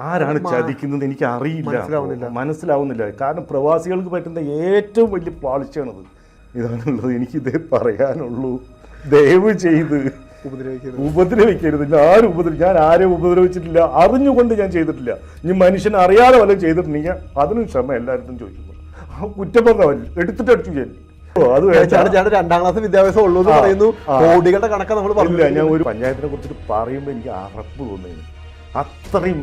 ആരാണ് ചതിക്കുന്നത് എനിക്ക് അറിയില്ല, മനസ്സിലാവുന്നില്ല. കാരണം പ്രവാസികൾക്ക് പറ്റുന്ന ഏറ്റവും വലിയ പാളിച്ചാണത്. ഇതാണുള്ളത്, എനിക്കിതേ പറയാനുള്ളൂ. ദയവ് ചെയ്ത് ഉപദ്രവിക്കരുത്. ഞാൻ ആരെയും ഉപദ്രവിച്ചിട്ടില്ല, അറിഞ്ഞുകൊണ്ട് ഞാൻ ചെയ്തിട്ടില്ല. ഇനി മനുഷ്യനെ അറിയാതെ വല്ലതും ചെയ്തിട്ടുണ്ടെങ്കിൽ അതിനും ക്ഷമ എല്ലാവരും ചോദിക്കുന്നു. ആ കുറ്റം പറഞ്ഞവൻ എടുത്തിട്ട് അടിച്ചു ഞാൻ. രണ്ടാം ക്ലാസ് വിദ്യാഭ്യാസം ഉള്ളൂ എന്ന് പറയുന്നു. കോടികളുടെ കണക്ക് നമ്മൾ പറഞ്ഞില്ല. ഞാൻ ഒരു പഞ്ചായത്തിനെ കുറിച്ചിട്ട് പറയുമ്പോൾ എനിക്ക് അറപ്പ് തോന്നുന്നു. അത്രയും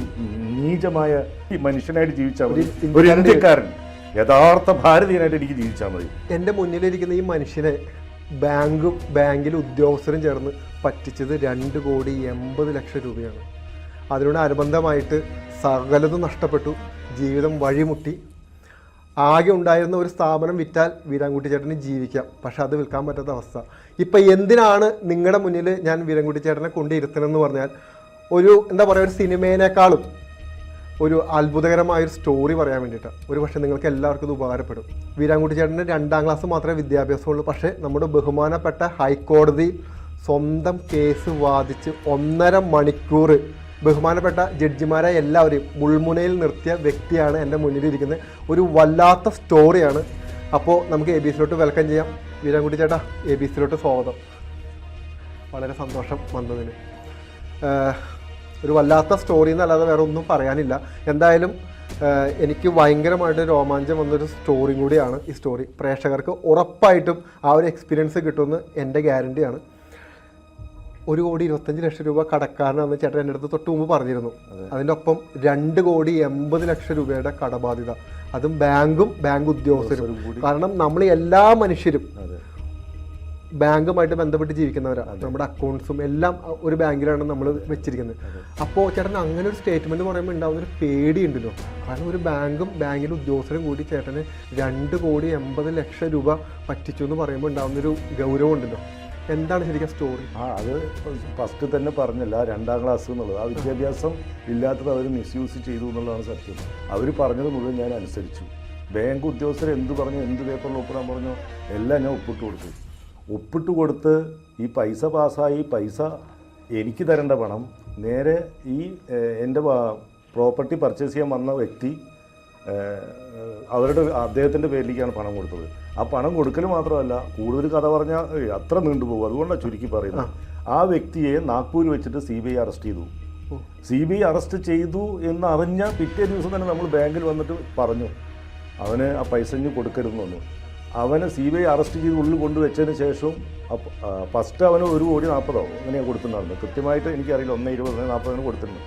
നീചമായ ഈ മനുഷ്യനായിട്ട് ജീവിച്ചാൽ മതി ഒരു ഇന്ത്യക്കാരൻ, യഥാർത്ഥ ഭാരതീയനായിട്ട് എനിക്ക് ജീവിച്ചാൽ മതി. എൻ്റെ മുന്നിലിരിക്കുന്ന ഈ മനുഷ്യനെ ബാങ്കിലെ ഉദ്യോഗസ്ഥരും ചേർന്ന് പറ്റിച്ചത് 2,80,00,000 രൂപയാണ്. അതിനോട് അനുബന്ധമായിട്ട് സകലതും നഷ്ടപ്പെട്ടു, ജീവിതം വഴിമുട്ടി. ആകെ ഉണ്ടായിരുന്ന ഒരു സ്ഥാപനം വിറ്റാൽ വീരാൻകുട്ടി ചേട്ടന് ജീവിക്കാം, പക്ഷെ അത് വിൽക്കാൻ പറ്റാത്ത അവസ്ഥ. ഇപ്പം എന്തിനാണ് നിങ്ങളുടെ മുന്നിൽ ഞാൻ വീരാൻകുട്ടി ചേട്ടനെ കൊണ്ടിരുത്തണമെന്ന് പറഞ്ഞാൽ, ഒരു എന്താ പറയുക, ഒരു സിനിമേനേക്കാളും ഒരു അത്ഭുതകരമായൊരു സ്റ്റോറി പറയാൻ വേണ്ടിയിട്ടാണ്. ഒരു പക്ഷേ നിങ്ങൾക്ക് എല്ലാവർക്കും ഇത് ഉപകാരപ്പെടും. വീരാൻകുട്ടി ചേട്ടന് 2ാം ക്ലാസ് മാത്രമേ വിദ്യാഭ്യാസമുള്ളൂ. പക്ഷേ നമ്മുടെ ബഹുമാനപ്പെട്ട ഹൈക്കോടതി സ്വന്തം കേസ് വാദിച്ച് 1.5 മണിക്കൂർ ബഹുമാനപ്പെട്ട ജഡ്ജിമാരെ എല്ലാവരെയും മുൾമുനയിൽ നിർത്തിയ വ്യക്തിയാണ് എൻ്റെ മുന്നിലിരിക്കുന്നത്. ഒരു വല്ലാത്ത സ്റ്റോറിയാണ്. അപ്പോൾ നമുക്ക് ABC വെൽക്കം ചെയ്യാം. വീരാൻകുട്ടി ചേട്ടാ, ABC സ്വാഗതം. വളരെ സന്തോഷം വന്നതിന്. ഒരു വല്ലാത്ത സ്റ്റോറി എന്നല്ലാതെ വേറെ ഒന്നും പറയാനില്ല. എന്തായാലും എനിക്ക് ഭയങ്കരമായിട്ട് രോമാഞ്ചം വന്നൊരു സ്റ്റോറിയും കൂടിയാണ് ഈ സ്റ്റോറി. പ്രേക്ഷകർക്ക് ഉറപ്പായിട്ടും ആ ഒരു എക്സ്പീരിയൻസ് കിട്ടുമെന്ന് എൻ്റെ ഗ്യാരണ്ടിയാണ്. 1,25,00,000 രൂപ കടക്കാരനാണെന്ന് ചേട്ടൻ എൻ്റെ അടുത്ത് തൊട്ട് മുമ്പ് പറഞ്ഞിരുന്നു. അതിൻ്റെ ഒപ്പം 2,80,00,000 രൂപയുടെ കടബാധ്യത, അതും ബാങ്ക് ഉദ്യോഗസ്ഥരും. കാരണം നമ്മൾ എല്ലാ മനുഷ്യരും ബാങ്കുമായിട്ട് ബന്ധപ്പെട്ട് ജീവിക്കുന്നവരാണ്. നമ്മുടെ അക്കൗണ്ട്സും എല്ലാം ഒരു ബാങ്കിലാണ് നമ്മൾ വെച്ചിരിക്കുന്നത്. അപ്പോൾ ചേട്ടൻ അങ്ങനെ ഒരു സ്റ്റേറ്റ്മെൻറ്റ് പറയുമ്പോൾ ഉണ്ടാകുന്നൊരു പേടിയുണ്ടല്ലോ. കാരണം ഒരു ബാങ്കിൻ്റെ ഉദ്യോഗസ്ഥരും കൂടി ചേട്ടന് 2,80,00,000 രൂപ പറ്റിച്ചു എന്ന് പറയുമ്പോൾ ഉണ്ടാകുന്നൊരു ഗൗരവമുണ്ടല്ലോ. എന്താണ് ശരിക്കും സ്റ്റോറി? അത് ഫസ്റ്റ് തന്നെ പറഞ്ഞല്ല, 2ാം ക്ലാസ് എന്നുള്ളത്. ആ വിദ്യാഭ്യാസം ഇല്ലാത്തത് അവർ മിസ്യൂസ് ചെയ്തു എന്നുള്ളതാണ് സത്യം. അവർ പറഞ്ഞത് മുഴുവൻ ഞാൻ അനുസരിച്ചു. ബാങ്ക് ഉദ്യോഗസ്ഥർ എന്ത് പറഞ്ഞു, എന്ത് പേപ്പറിൽ ഒപ്പിടാൻ പറഞ്ഞോ എല്ലാം ഞാൻ ഒപ്പിട്ട് കൊടുത്ത് ഈ പൈസ പാസ്സായി. പൈസ എനിക്ക് തരേണ്ട പണം നേരെ ഈ എൻ്റെ പ്രോപ്പർട്ടി പർച്ചേസ് ചെയ്യാൻ വന്ന വ്യക്തി അദ്ദേഹത്തിൻ്റെ പേരിലേക്കാണ് പണം കൊടുത്തത്. ആ പണം കൊടുക്കൽ മാത്രമല്ല, കൂടുതൽ കഥ പറഞ്ഞാൽ അത്ര നീണ്ടുപോകും. അതുകൊണ്ടാണ് ചുരുക്കി പറയുന്നത്. ആ വ്യക്തിയെ നാഗ്പൂർ വെച്ചിട്ട് CBI അറസ്റ്റ് ചെയ്തു. CBI അറസ്റ്റ് ചെയ്തു എന്നറിഞ്ഞ പിറ്റേ ദിവസം തന്നെ നമ്മൾ ബാങ്കിൽ വന്നിട്ട് പറഞ്ഞു അവന് ആ പൈസ കൊടുക്കരുതെന്ന് വന്നു. അവനെ CBI അറസ്റ്റ് ചെയ്ത് ഉള്ളിൽ കൊണ്ടുവച്ചതിന് ശേഷം ഫസ്റ്റ് അവന് 1,40,00,000 അങ്ങനെയാണ് കൊടുത്തിട്ടുണ്ടായിരുന്നത്. കൃത്യമായിട്ട് എനിക്കറിയില്ല, 1,20,000 1,40,000 കൊടുത്തിട്ടുണ്ട്.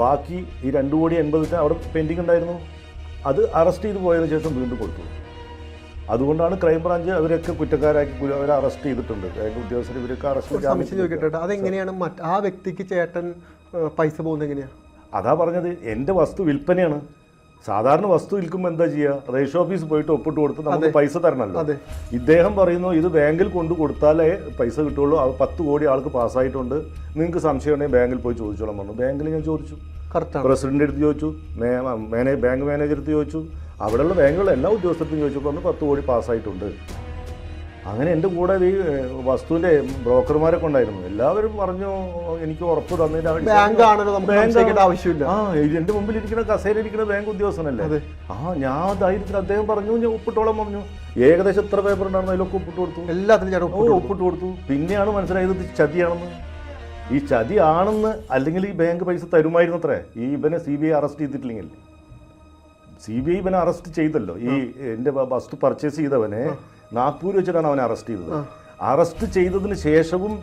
ബാക്കി ഈ 2,80,00,000 അവിടെ പെൻഡിങ് ഉണ്ടായിരുന്നു. അത് അറസ്റ്റ് ചെയ്ത് പോയതിനു ശേഷം വീണ്ടും കൊടുത്തു. അതുകൊണ്ടാണ് ക്രൈംബ്രാഞ്ച് അവരൊക്കെ കുറ്റക്കാരാക്കി അവരെ അറസ്റ്റ് ചെയ്തിട്ടുണ്ട്. ബാങ്ക് ഉദ്യോഗസ്ഥർ ഇവരൊക്കെ അറസ്റ്റ്. അതെങ്ങനെയാണ് ആ വ്യക്തിക്ക് ചേട്ടൻ പൈസ പോകുന്നത് എങ്ങനെയാണ്? അതാ പറഞ്ഞത്, എൻ്റെ വസ്തു വിൽപ്പനയാണ്. സാധാരണ വസ്തു വിൽക്കുമ്പോൾ എന്താ ചെയ്യുക, രജിസ്ട്രി ഓഫീസ് പോയിട്ട് ഒപ്പിട്ട് കൊടുത്ത് നമുക്ക് പൈസ തരണമല്ലോ. ഇദ്ദേഹം പറയുന്നു ഇത് ബാങ്കിൽ കൊണ്ട് കൊടുത്താലേ പൈസ കിട്ടുള്ളൂ, 10 കോടി ആൾക്ക് പാസ്സായിട്ടുണ്ട്, നിങ്ങൾക്ക് സംശയം ഉണ്ടെങ്കിൽ ബാങ്കിൽ പോയി ചോദിച്ചോളാൻ പറഞ്ഞു. ബാങ്കിൽ ഞാൻ ചോദിച്ചു, പ്രസിഡന്റ് അടുത്ത് ചോദിച്ചു, ബാങ്ക് മാനേജർ അടുത്ത് ചോദിച്ചു, അവിടെയുള്ള ബാങ്കുകളുടെ എല്ലാ ഉദ്യോഗസ്ഥർക്കും ചോദിച്ചു. പറഞ്ഞു 10 കോടി പാസ്സായിട്ടുണ്ട്. അങ്ങനെ എൻ്റെ കൂടെ ഈ വസ്തുവിൻ്റെ ബ്രോക്കർമാരൊക്കെ ഉണ്ടായിരുന്നു. എല്ലാവരും പറഞ്ഞു എനിക്ക് ഉറപ്പ് തന്നതിൻ്റെ ആവശ്യമില്ല. എൻ്റെ മുമ്പിൽ ഇരിക്കുന്ന കസേരയിരിക്കുന്ന ബാങ്ക് ഉദ്യോഗസ്ഥനല്ലേ. ഞാൻ ധൈര്യത്തിൽ അദ്ദേഹം പറഞ്ഞു ഞാൻ ഒപ്പിട്ടോളം പറഞ്ഞു. ഏകദേശം എത്ര പേപ്പർ ഉണ്ടായിരുന്നു അതിലൊക്കെ ഒപ്പിട്ട് കൊടുത്തു. എല്ലാത്തിനും ഒപ്പിട്ട് കൊടുത്തു. പിന്നെയാണ് മനസ്സിലായത് ഇത് ചതിയാണെന്ന്. ഈ ചതി ആണെന്ന് അല്ലെങ്കിൽ ഈ ബാങ്ക് പൈസ തരുമായിരുന്നു അത്രേ. ഈ ഇവനെ CBI അറസ്റ്റ് ചെയ്തിട്ടില്ലെങ്കിൽ. CBI ഇവനെ അറസ്റ്റ് ചെയ്തല്ലോ. ഈ എൻ്റെ വസ്തു പർച്ചേസ് ചെയ്തവനെ നാഗ്പൂർ വെച്ചിട്ടാണ് അവനെ അറസ്റ്റ് ചെയ്തത്. അറസ്റ്റ് ചെയ്തതിന് ശേഷവും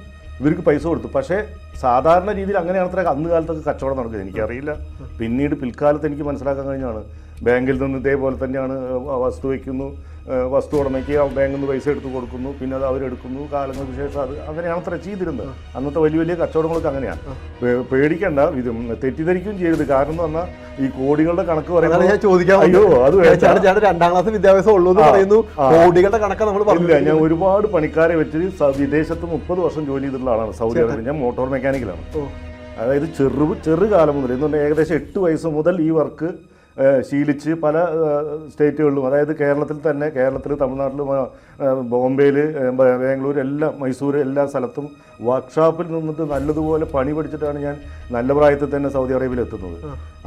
ഇവർക്ക് പൈസ കൊടുത്തു. പക്ഷേ സാധാരണ രീതിയിൽ അങ്ങനെയാണ് അത്ര അന്ന് കാലത്തൊക്കെ കച്ചവടം നടക്കുന്നത്. എനിക്കറിയില്ല, പിൽക്കാലത്ത് എനിക്ക് മനസ്സിലാക്കാൻ കഴിഞ്ഞാണ്. ബാങ്കിൽ നിന്ന് ഇതേപോലെ തന്നെയാണ് വസ്തു വയ്ക്കുന്നു, വസ്തു ഉടമയ്ക്ക് ബാങ്കിൽ നിന്ന് പൈസ എടുത്ത് കൊടുക്കുന്നു, പിന്നെ അത് അവരെടുക്കുന്നു. കാലങ്ങൾക്ക് ശേഷം അത് അങ്ങനെയാണ് അത്ര ചെയ്തിരുന്നത്. അന്നത്തെ വലിയ കച്ചവടങ്ങളൊക്കെ അങ്ങനെയാണ്. പേടിക്കേണ്ട, ഇത് തെറ്റിദ്ധരിക്കുകയും ചെയ്യരുത്. കാരണം എന്ന് പറഞ്ഞാൽ ഈ കോടികളുടെ കണക്ക് പറയുന്നത് 2ാം ക്ലാസ് വിദ്യാഭ്യാസം ഉള്ളൂ എന്ന് പറയുന്നു. കോടികളുടെ കണക്ക് നമ്മൾ പറഞ്ഞില്ല. ഞാൻ ഒരുപാട് പണിക്കാരെ വെച്ച് വിദേശത്ത് 30 വർഷം ജോലി ചെയ്തിട്ടുള്ള ആളാണ്. Saudi Arabia. ഞാൻ മോട്ടോർ മെക്കാനിക്കലാണ്. അതായത് ചെറുകാലം മുതൽ, എന്നുകൊണ്ട് ഏകദേശം 8 വയസ്സ് മുതൽ ഈ വർക്ക് ശീലിച്ച് പല സ്റ്റേറ്റുകളിലും, അതായത് കേരളത്തിൽ തമിഴ്നാട്ടിലും ബോംബെയിൽ ബാംഗ്ലൂർ എല്ലാം മൈസൂർ എല്ലാ സ്ഥലത്തും വർക്ക്ഷോപ്പിൽ നിന്നിട്ട് നല്ലതുപോലെ പണി പഠിച്ചിട്ടാണ് ഞാൻ നല്ല പ്രായത്തിൽ തന്നെ സൗദി അറേബ്യയിൽ എത്തുന്നത്.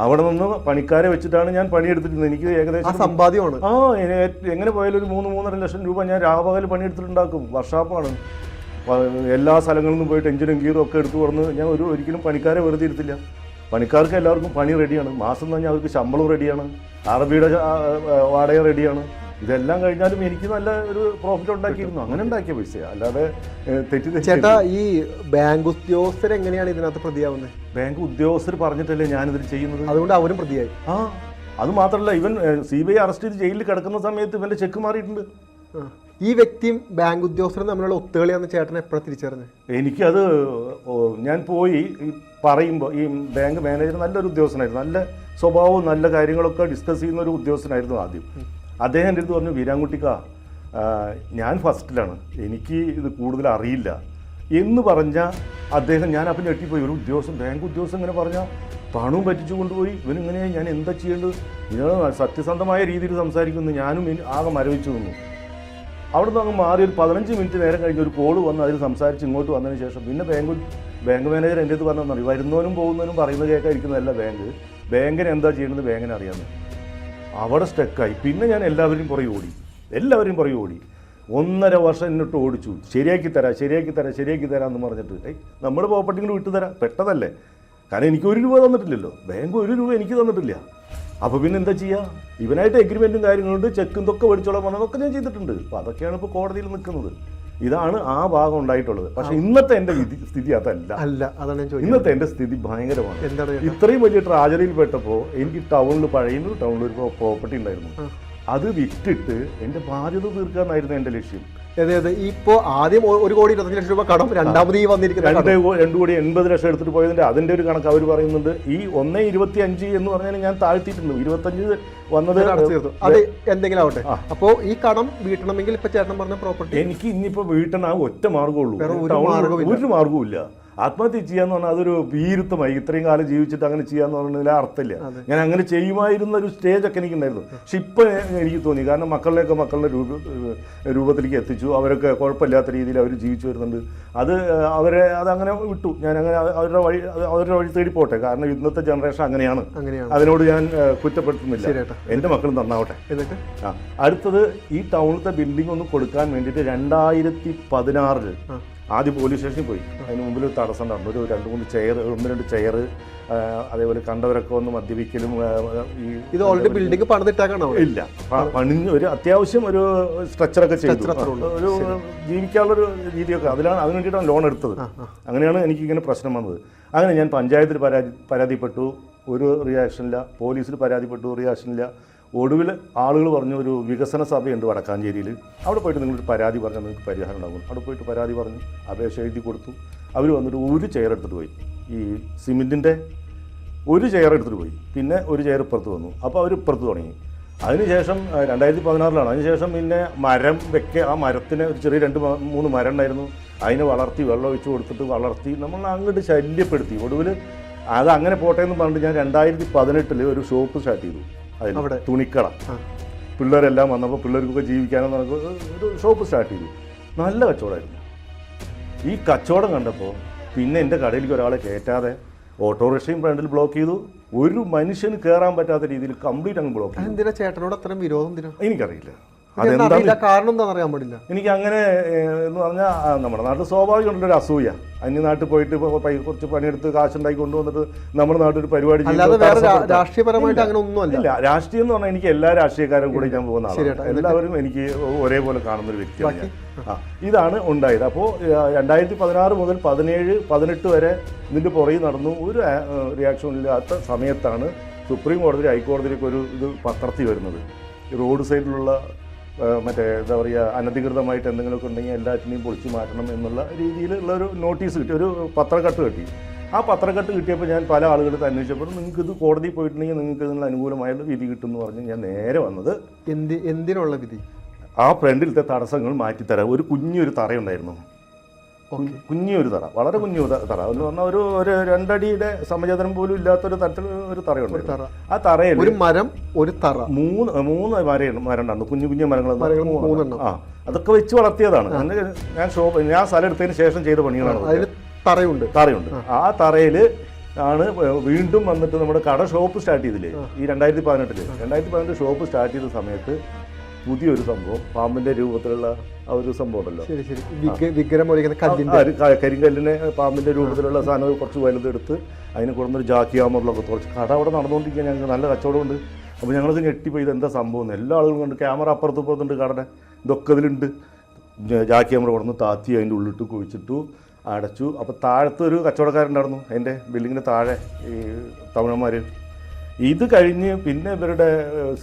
അവിടെ നിന്ന് പണിക്കാരെ വെച്ചിട്ടാണ് ഞാൻ പണിയെടുത്തിരുന്നത്. എനിക്ക് ഏകദേശം സമ്പാദ്യമാണ്. എങ്ങനെ പോയാലും ഒരു 3-3.5 ലക്ഷം രൂപ ഞാൻ രാപകൽ പണിയെടുത്തിട്ടുണ്ടാക്കും. വർക്ക്ഷോപ്പാണ്. എല്ലാ സ്ഥലങ്ങളിൽ നിന്നും പോയിട്ട് എഞ്ചിനും ഗീറും ഒക്കെ എടുത്തു കൊടുന്ന് ഞാൻ ഒരിക്കലും പണിക്കാരെ വെറുതെ ഇരുത്തില്ല. പണിക്കാർക്ക് എല്ലാവർക്കും പണി റെഡിയാണ്. മാസം തന്നെ അവർക്ക് ശമ്പളം റെഡിയാണ്, അറബിയുടെ വാടക റെഡിയാണ്. ഇതെല്ലാം കഴിഞ്ഞാലും എനിക്ക് നല്ല ഒരു പ്രോഫിറ്റ് ഉണ്ടാക്കിയിരുന്നു. അങ്ങനെ ഉണ്ടാക്കിയ പൈസ, അല്ലാതെ ചേട്ടാ ഈ ബാങ്ക് ഉദ്യോഗസ്ഥർ എങ്ങനെയാണ് ഇതിനകത്ത് പ്രതിയാവുന്നത്? ബാങ്ക് ഉദ്യോഗസ്ഥർ പറഞ്ഞിട്ടല്ലേ ഞാനിതിൽ ചെയ്യുന്നത്, അതുകൊണ്ട് അവരും പ്രതിയായി. അത് മാത്രമല്ല, ഇവൻ CBI അറസ്റ്റ് ചെയ്ത് ജയിലിൽ കിടക്കുന്ന സമയത്ത് ഇവന്റെ ചെക്ക് മാറിയിട്ടുണ്ട്. ഈ വ്യക്തിയും ബാങ്ക് ഉദ്യോഗസ്ഥരും തമ്മിലുള്ള ഒത്തുകളിയാണെന്ന് ചേട്ടൻ എപ്പോഴാണ് തിരിച്ചറിഞ്ഞത്? എനിക്കത് ഞാൻ പോയി പറയുമ്പോൾ ഈ ബാങ്ക് മാനേജർ നല്ലൊരു ഉദ്യോഗസ്ഥനായിരുന്നു, നല്ല സ്വഭാവവും നല്ല കാര്യങ്ങളൊക്കെ ഡിസ്കസ് ചെയ്യുന്ന ഒരു ഉദ്യോഗസ്ഥനായിരുന്നു ആദ്യം. അദ്ദേഹം എൻ്റെ അടുത്ത് പറഞ്ഞു, വീരാൻകുട്ടിക്ക, ഞാൻ ഫസ്റ്റിലാണ്, എനിക്ക് ഇത് കൂടുതൽ അറിയില്ല എന്ന് പറഞ്ഞാൽ അദ്ദേഹം, ഞാൻ അപ്പം ഞെട്ടിപ്പോയി. ഒരു ബാങ്ക് ഉദ്യോഗസ്ഥൻ ഇങ്ങനെ പറഞ്ഞാൽ പണവും പറ്റിച്ചു കൊണ്ടുപോയി, ഇവനിങ്ങനെ ഞാൻ എന്താ ചെയ്യേണ്ടത്? ഇതിന് സത്യസന്ധമായ രീതിയിൽ സംസാരിക്കുന്നു. ഞാനും ആകെ മരവിച്ചു നിന്നു. അവിടെ നിന്ന് അങ്ങ് മാറി ഒരു 15 മിനിറ്റ് നേരം കഴിഞ്ഞ് ഒരു കോള് വന്ന് അതിൽ സംസാരിച്ച് ഇങ്ങോട്ട് വന്നതിന് ശേഷം പിന്നെ ബാങ്ക് മാനേജർ എൻ്റെ അടുത്ത് പറഞ്ഞതെന്ന് വരുന്നവനും പോകുന്നവനും പറയുന്നത് കേൾക്കാതിരിക്കുന്നതല്ല ബാങ്കിന് എന്താ ചെയ്യുന്നത് ബാങ്കിന് അറിയാമെന്ന്. അവിടെ സ്റ്റക്കായി. പിന്നെ ഞാൻ എല്ലാവരെയും പുറകെ ഓടി 1.5 വർഷം എന്നിട്ട് ഓടിച്ചു. ശരിയാക്കി തരാം എന്ന് പറഞ്ഞിട്ട് നമ്മൾ പ്രോപ്പർട്ടി കൂടി വിട്ടുതരാം, പെട്ടതല്ലേ. കാരണം എനിക്ക് 1 രൂപ തന്നിട്ടില്ലല്ലോ, ബാങ്ക് 1 രൂപ എനിക്ക് തന്നിട്ടില്ല. അപ്പോൾ പിന്നെ എന്താ ചെയ്യുക? ഇവനായിട്ട് എഗ്രിമെൻറ്റും കാര്യങ്ങളുണ്ട്, ചെക്കും ഇതൊക്കെ മേടിച്ചോളാൻ പറഞ്ഞതൊക്കെ ഞാൻ ചെയ്തിട്ടുണ്ട്. അപ്പോൾ അതൊക്കെയാണ് ഇപ്പോൾ കോടതിയിൽ നിൽക്കുന്നത്. ഇതാണ് ആ ഭാഗം ഉണ്ടായിട്ടുള്ളത്. പക്ഷേ ഇന്നത്തെ എൻ്റെ സ്ഥിതി അതല്ല. ഇന്നത്തെ എൻ്റെ സ്ഥിതി ഭയങ്കരമാണ്. ഇത്രയും വലിയ ട്രാജഡിയിൽ പെട്ടപ്പോൾ എനിക്ക് പഴയ ടൗണിൽ ഒരു പ്രോപ്പർട്ടി ഉണ്ടായിരുന്നു. അത് വിറ്റിട്ട് എൻ്റെ ബാധ്യത തീർക്കാനായിരുന്നു എൻ്റെ ലക്ഷ്യം. ഇപ്പോ ആദ്യം 1,25,00,000 രൂപ കടം, രണ്ടാമത് ഈ വന്നിരിക്കുന്നത് 2,80,00,000 എടുത്തിട്ട് പോയതിന്റെ അതിന്റെ ഒരു കണക്ക് അവർ പറയുന്നുണ്ട്. ഈ 1.25 എന്ന് പറഞ്ഞാൽ ഞാൻ താഴ്ത്തിയിട്ടുണ്ട്. 25 വന്നത് അത് എന്തെങ്കിലും ആവട്ടെ. അപ്പോ ഈ കടം വീട്ടണമെങ്കിൽ ഇപ്പൊ ചേട്ടൻ പറഞ്ഞ പ്രോപ്പർട്ടി എനിക്ക് ഇനിയിപ്പോ വീട്ടണ ഒറ്റ മാർഗമുള്ളൂ, ഒരു മാർഗവും ഇല്ല. ആത്മഹത്യ ചെയ്യാന്ന് പറഞ്ഞാൽ അതൊരു ഭീരുത്വമായി. ഇത്രയും കാലം ജീവിച്ചിട്ട് അങ്ങനെ ചെയ്യാന്ന് പറഞ്ഞതിൽ അർത്ഥമില്ല. ഞാൻ അങ്ങനെ ചെയ്യുമായിരുന്ന ഒരു സ്റ്റേജൊക്കെ എനിക്കുണ്ടായിരുന്നു. പക്ഷെ ഇപ്പം എനിക്ക് തോന്നി, കാരണം മക്കളുടെ രൂപത്തിലേക്ക് എത്തിച്ചു. അവരൊക്കെ കുഴപ്പമില്ലാത്ത രീതിയിൽ അവർ ജീവിച്ചു വരുന്നുണ്ട്. അതങ്ങനെ വിട്ടു. ഞാൻ അങ്ങനെ അവരുടെ വഴി തേടി പോട്ടെ. കാരണം ഇന്നത്തെ ജനറേഷൻ അങ്ങനെയാണ്. അതിനോട് ഞാൻ കുറ്റപ്പെടുത്തുന്നില്ല. എൻ്റെ മക്കളും നന്നാവട്ടെ. അടുത്തത്, ഈ ടൗണിലത്തെ ബിൽഡിംഗ് ഒന്ന് കൊടുക്കാൻ വേണ്ടിയിട്ട് 2016 ആദ്യം പോലീസ് സ്റ്റേഷനിൽ പോയി. അതിന് മുമ്പിൽ ഒരു തടസ്സം ഉണ്ടായിരുന്നു. ഒരു 1-2 ചെയർ, അതേപോലെ കണ്ടവരൊക്കെ ഒന്ന് മദ്യപിക്കലും. ഇത് ഓൾറെഡി ബിൽഡിംഗ് പണിതിട്ടാക്കണോ? ഇല്ല, പണിഞ്ഞ് ഒരു അത്യാവശ്യം ഒരു സ്ട്രക്ചറൊക്കെ ചെയ്തു, ഒരു ജീവിക്കാനുള്ളൊരു രീതിയൊക്കെ. അതിന് വേണ്ടിയിട്ടാണ് ലോൺ എടുത്തത്. അങ്ങനെയാണ് എനിക്കിങ്ങനെ പ്രശ്നം വന്നത്. അങ്ങനെ ഞാൻ പഞ്ചായത്തിൽ പരാതിപ്പെട്ടു, ഒരു റിയാക്ഷനില്ല. പോലീസിൽ പരാതിപ്പെട്ടു, റിയാക്ഷനില്ല. ഒടുവിൽ ആളുകൾ പറഞ്ഞു, ഒരു വികസന സഭയുണ്ട് വടക്കാഞ്ചേരിയിൽ, അവിടെ പോയിട്ട് നിങ്ങളൊരു പരാതി പറഞ്ഞാൽ നിങ്ങൾക്ക് പരിഹാരം ഉണ്ടാകും. അവിടെ പോയിട്ട് പരാതി പറഞ്ഞു, അപേക്ഷ എഴുതി കൊടുത്തു. അവർ വന്നിട്ട് ഒരു ചെയർ എടുത്തിട്ട് പോയി. ഈ സിമെൻറ്റിൻ്റെ ഒരു ചെയർ എടുത്തിട്ട് പോയി. പിന്നെ ഒരു ചെയർ ഇപ്പുറത്ത് വന്നു. അപ്പോൾ അവർ ഇപ്പുറത്ത് തുടങ്ങി. അതിനുശേഷം 2016 അതിനുശേഷം പിന്നെ മരം ആ മരത്തിന് ഒരു ചെറിയ 2-3 മരം ഉണ്ടായിരുന്നു. അതിനെ വളർത്തി, വെള്ളം ഒഴിച്ച് കൊടുത്തിട്ട് വളർത്തി നമ്മൾ അങ്ങോട്ട് ശല്യപ്പെടുത്തി. ഒടുവിൽ അത് അങ്ങനെ പോട്ടെ എന്ന് പറഞ്ഞിട്ട് ഞാൻ 2018 ഒരു ഷോപ്പ് സ്റ്റാർട്ട് ചെയ്തു. അതിൽ തുണിക്കട. പിള്ളേരെല്ലാം വന്നപ്പോൾ പിള്ളേർക്കൊക്കെ ജീവിക്കാനെന്ന് പറഞ്ഞപ്പോൾ ഒരു ഷോപ്പ് സ്റ്റാർട്ട് ചെയ്തു. നല്ല കച്ചവടമായിരുന്നു. ഈ കച്ചവടം കണ്ടപ്പോൾ പിന്നെ എൻ്റെ കടയിലേക്ക് ഒരാളെ കയറ്റാതെ ഓട്ടോറിക്ഷയും ഫ്രണ്ടിൽ ബ്ലോക്ക് ചെയ്തു. ഒരു മനുഷ്യന് കയറാൻ പറ്റാത്ത രീതിയിൽ കംപ്ലീറ്റ് അങ്ങ് ബ്ലോക്ക് ചെയ്തു. എന്തിനാ ചേട്ടനോട് അത്രയും വിരോധം? എനിക്കറിയില്ല, കാരണം എന്താണെന്ന് അറിയാൻ പാടില്ല. എനിക്ക് അങ്ങനെ എന്ന് പറഞ്ഞാൽ നമ്മുടെ നാട്ടിൽ സ്വാഭാവികമുള്ള ഒരു അസൂയ. അന്യനാട്ടിൽ പോയിട്ട് കുറച്ച് പണിയെടുത്ത് കാശുണ്ടാക്കി കൊണ്ടുവന്നിട്ട് നമ്മുടെ നാട്ടിൽ ഒരു പരിപാടി രാഷ്ട്രീയപരമായിട്ട് അങ്ങനെ ഒന്നുമല്ല. ഇല്ല, രാഷ്ട്രീയം എന്ന് പറഞ്ഞാൽ എനിക്ക് എല്ലാ രാഷ്ട്രീയക്കാരും കൂടി ഞാൻ പോകുന്ന ആളാണ്. എല്ലാവരും എനിക്ക് ഒരേപോലെ കാണുന്ന ഒരു വ്യക്തിയാണ് ഞാൻ. ഇതാണ് ഉണ്ടായത്. അപ്പോൾ 2016 മുതൽ 17-18 വരെ ഇതിൻ്റെ പുറകിൽ നടന്നു. ഒരു റിയാക്ഷൻ ഇല്ലാത്ത സമയത്താണ് സുപ്രീം കോടതി ഹൈക്കോടതിയിലേക്ക് ഒരു ഇത് പത്രത്തിൽ വരുന്നത്. റോഡ് സൈഡിലുള്ള മറ്റേ എന്താ പറയുക, അനധികൃതമായിട്ട് എന്തെങ്കിലുമൊക്കെ ഉണ്ടെങ്കിൽ എല്ലാറ്റിനെയും പൊളിച്ചു മാറ്റണം എന്നുള്ള രീതിയിലുള്ള ഒരു നോട്ടീസ് കിട്ടി, ഒരു പത്രക്കട്ട് കിട്ടി. ആ പത്രക്കട്ട് കിട്ടിയപ്പോൾ ഞാൻ പല ആളുകളെ അന്വേഷിച്ചപ്പോൾ നിങ്ങൾക്ക് ഇത് കോടതിയിൽ പോയിട്ടുണ്ടെങ്കിൽ നിങ്ങൾക്ക് ഇതിനുള്ള അനുകൂലമായുള്ള വിധി കിട്ടുമെന്ന് പറഞ്ഞ് ഞാൻ നേരെ വന്നത്. എന്തിനുള്ള വിധി? ആ ഫ്രണ്ടിലത്തെ തടസ്സങ്ങൾ മാറ്റിത്തരാം. ഒരു കുഞ്ഞൊരു തറയുണ്ടായിരുന്നു. കുഞ്ഞൊരു തറ, വളരെ കുഞ്ഞു തറ എന്ന് പറഞ്ഞാൽ ഒരു 2 അടിയുടെ സമചതുരം പോലും ഇല്ലാത്തൊരു തരത്തിൽ ഒരു തറയുണ്ട്. ആ തറയിൽ ഒരു മരം, ഒരു തറ, മൂന്ന് മരം ഉണ്ടായിരുന്നു, കുഞ്ഞു കുഞ്ഞു മരങ്ങൾ. 3 ആ, അതൊക്കെ വെച്ച് വളർത്തിയതാണ്. ഞാൻ സ്ഥലം എടുത്തതിന് ശേഷം ചെയ്ത പണികളാണ്. തറയുണ്ട്. ആ തറയിൽ ആണ് വീണ്ടും വന്നിട്ട് നമ്മുടെ കട ഷോപ്പ് സ്റ്റാർട്ട് ചെയ്തില്ലേ ഈ 2018 ഷോപ്പ് സ്റ്റാർട്ട് ചെയ്ത സമയത്ത് പുതിയൊരു സംഭവം, പാമ്പിന്റെ രൂപത്തിലുള്ള ആ ഒരു സംഭവം ഉണ്ടല്ലോ, കരിങ്കല്ലിനെ പാമ്പിന്റെ രൂപത്തിലുള്ള സാധനം കുറച്ച് വലുതെടുത്ത് അതിന് കൊടുന്നൊരു ജാക്കി ആമറിലൊക്കെ കുറച്ച് കട അവിടെ നടന്നുകൊണ്ടിരിക്കുക. ഞങ്ങൾക്ക് നല്ല കച്ചവടമുണ്ട്. അപ്പോൾ ഞങ്ങൾക്ക് ഞെട്ടിപ്പോയി, ഇത് എന്താ സംഭവം. എല്ലാ ആളുകളും കണ്ട് ക്യാമറ അപ്പുറത്തുണ്ട് കടയുടെ, ഇതൊക്കെ ഇതിലുണ്ട്. ജാക്കി ആമറ കൊടുന്ന് താത്തി അതിൻ്റെ ഉള്ളിട്ട് കുഴിച്ചിട്ടു, അടച്ചു. അപ്പോൾ താഴത്തെ ഒരു കച്ചവടക്കാരുണ്ടായിരുന്നു എൻ്റെ ബിൽഡിങ്ങിന് താഴെ, ഈ തമിഴന്മാർ. ഇത് കഴിഞ്ഞ് പിന്നെ ഇവരുടെ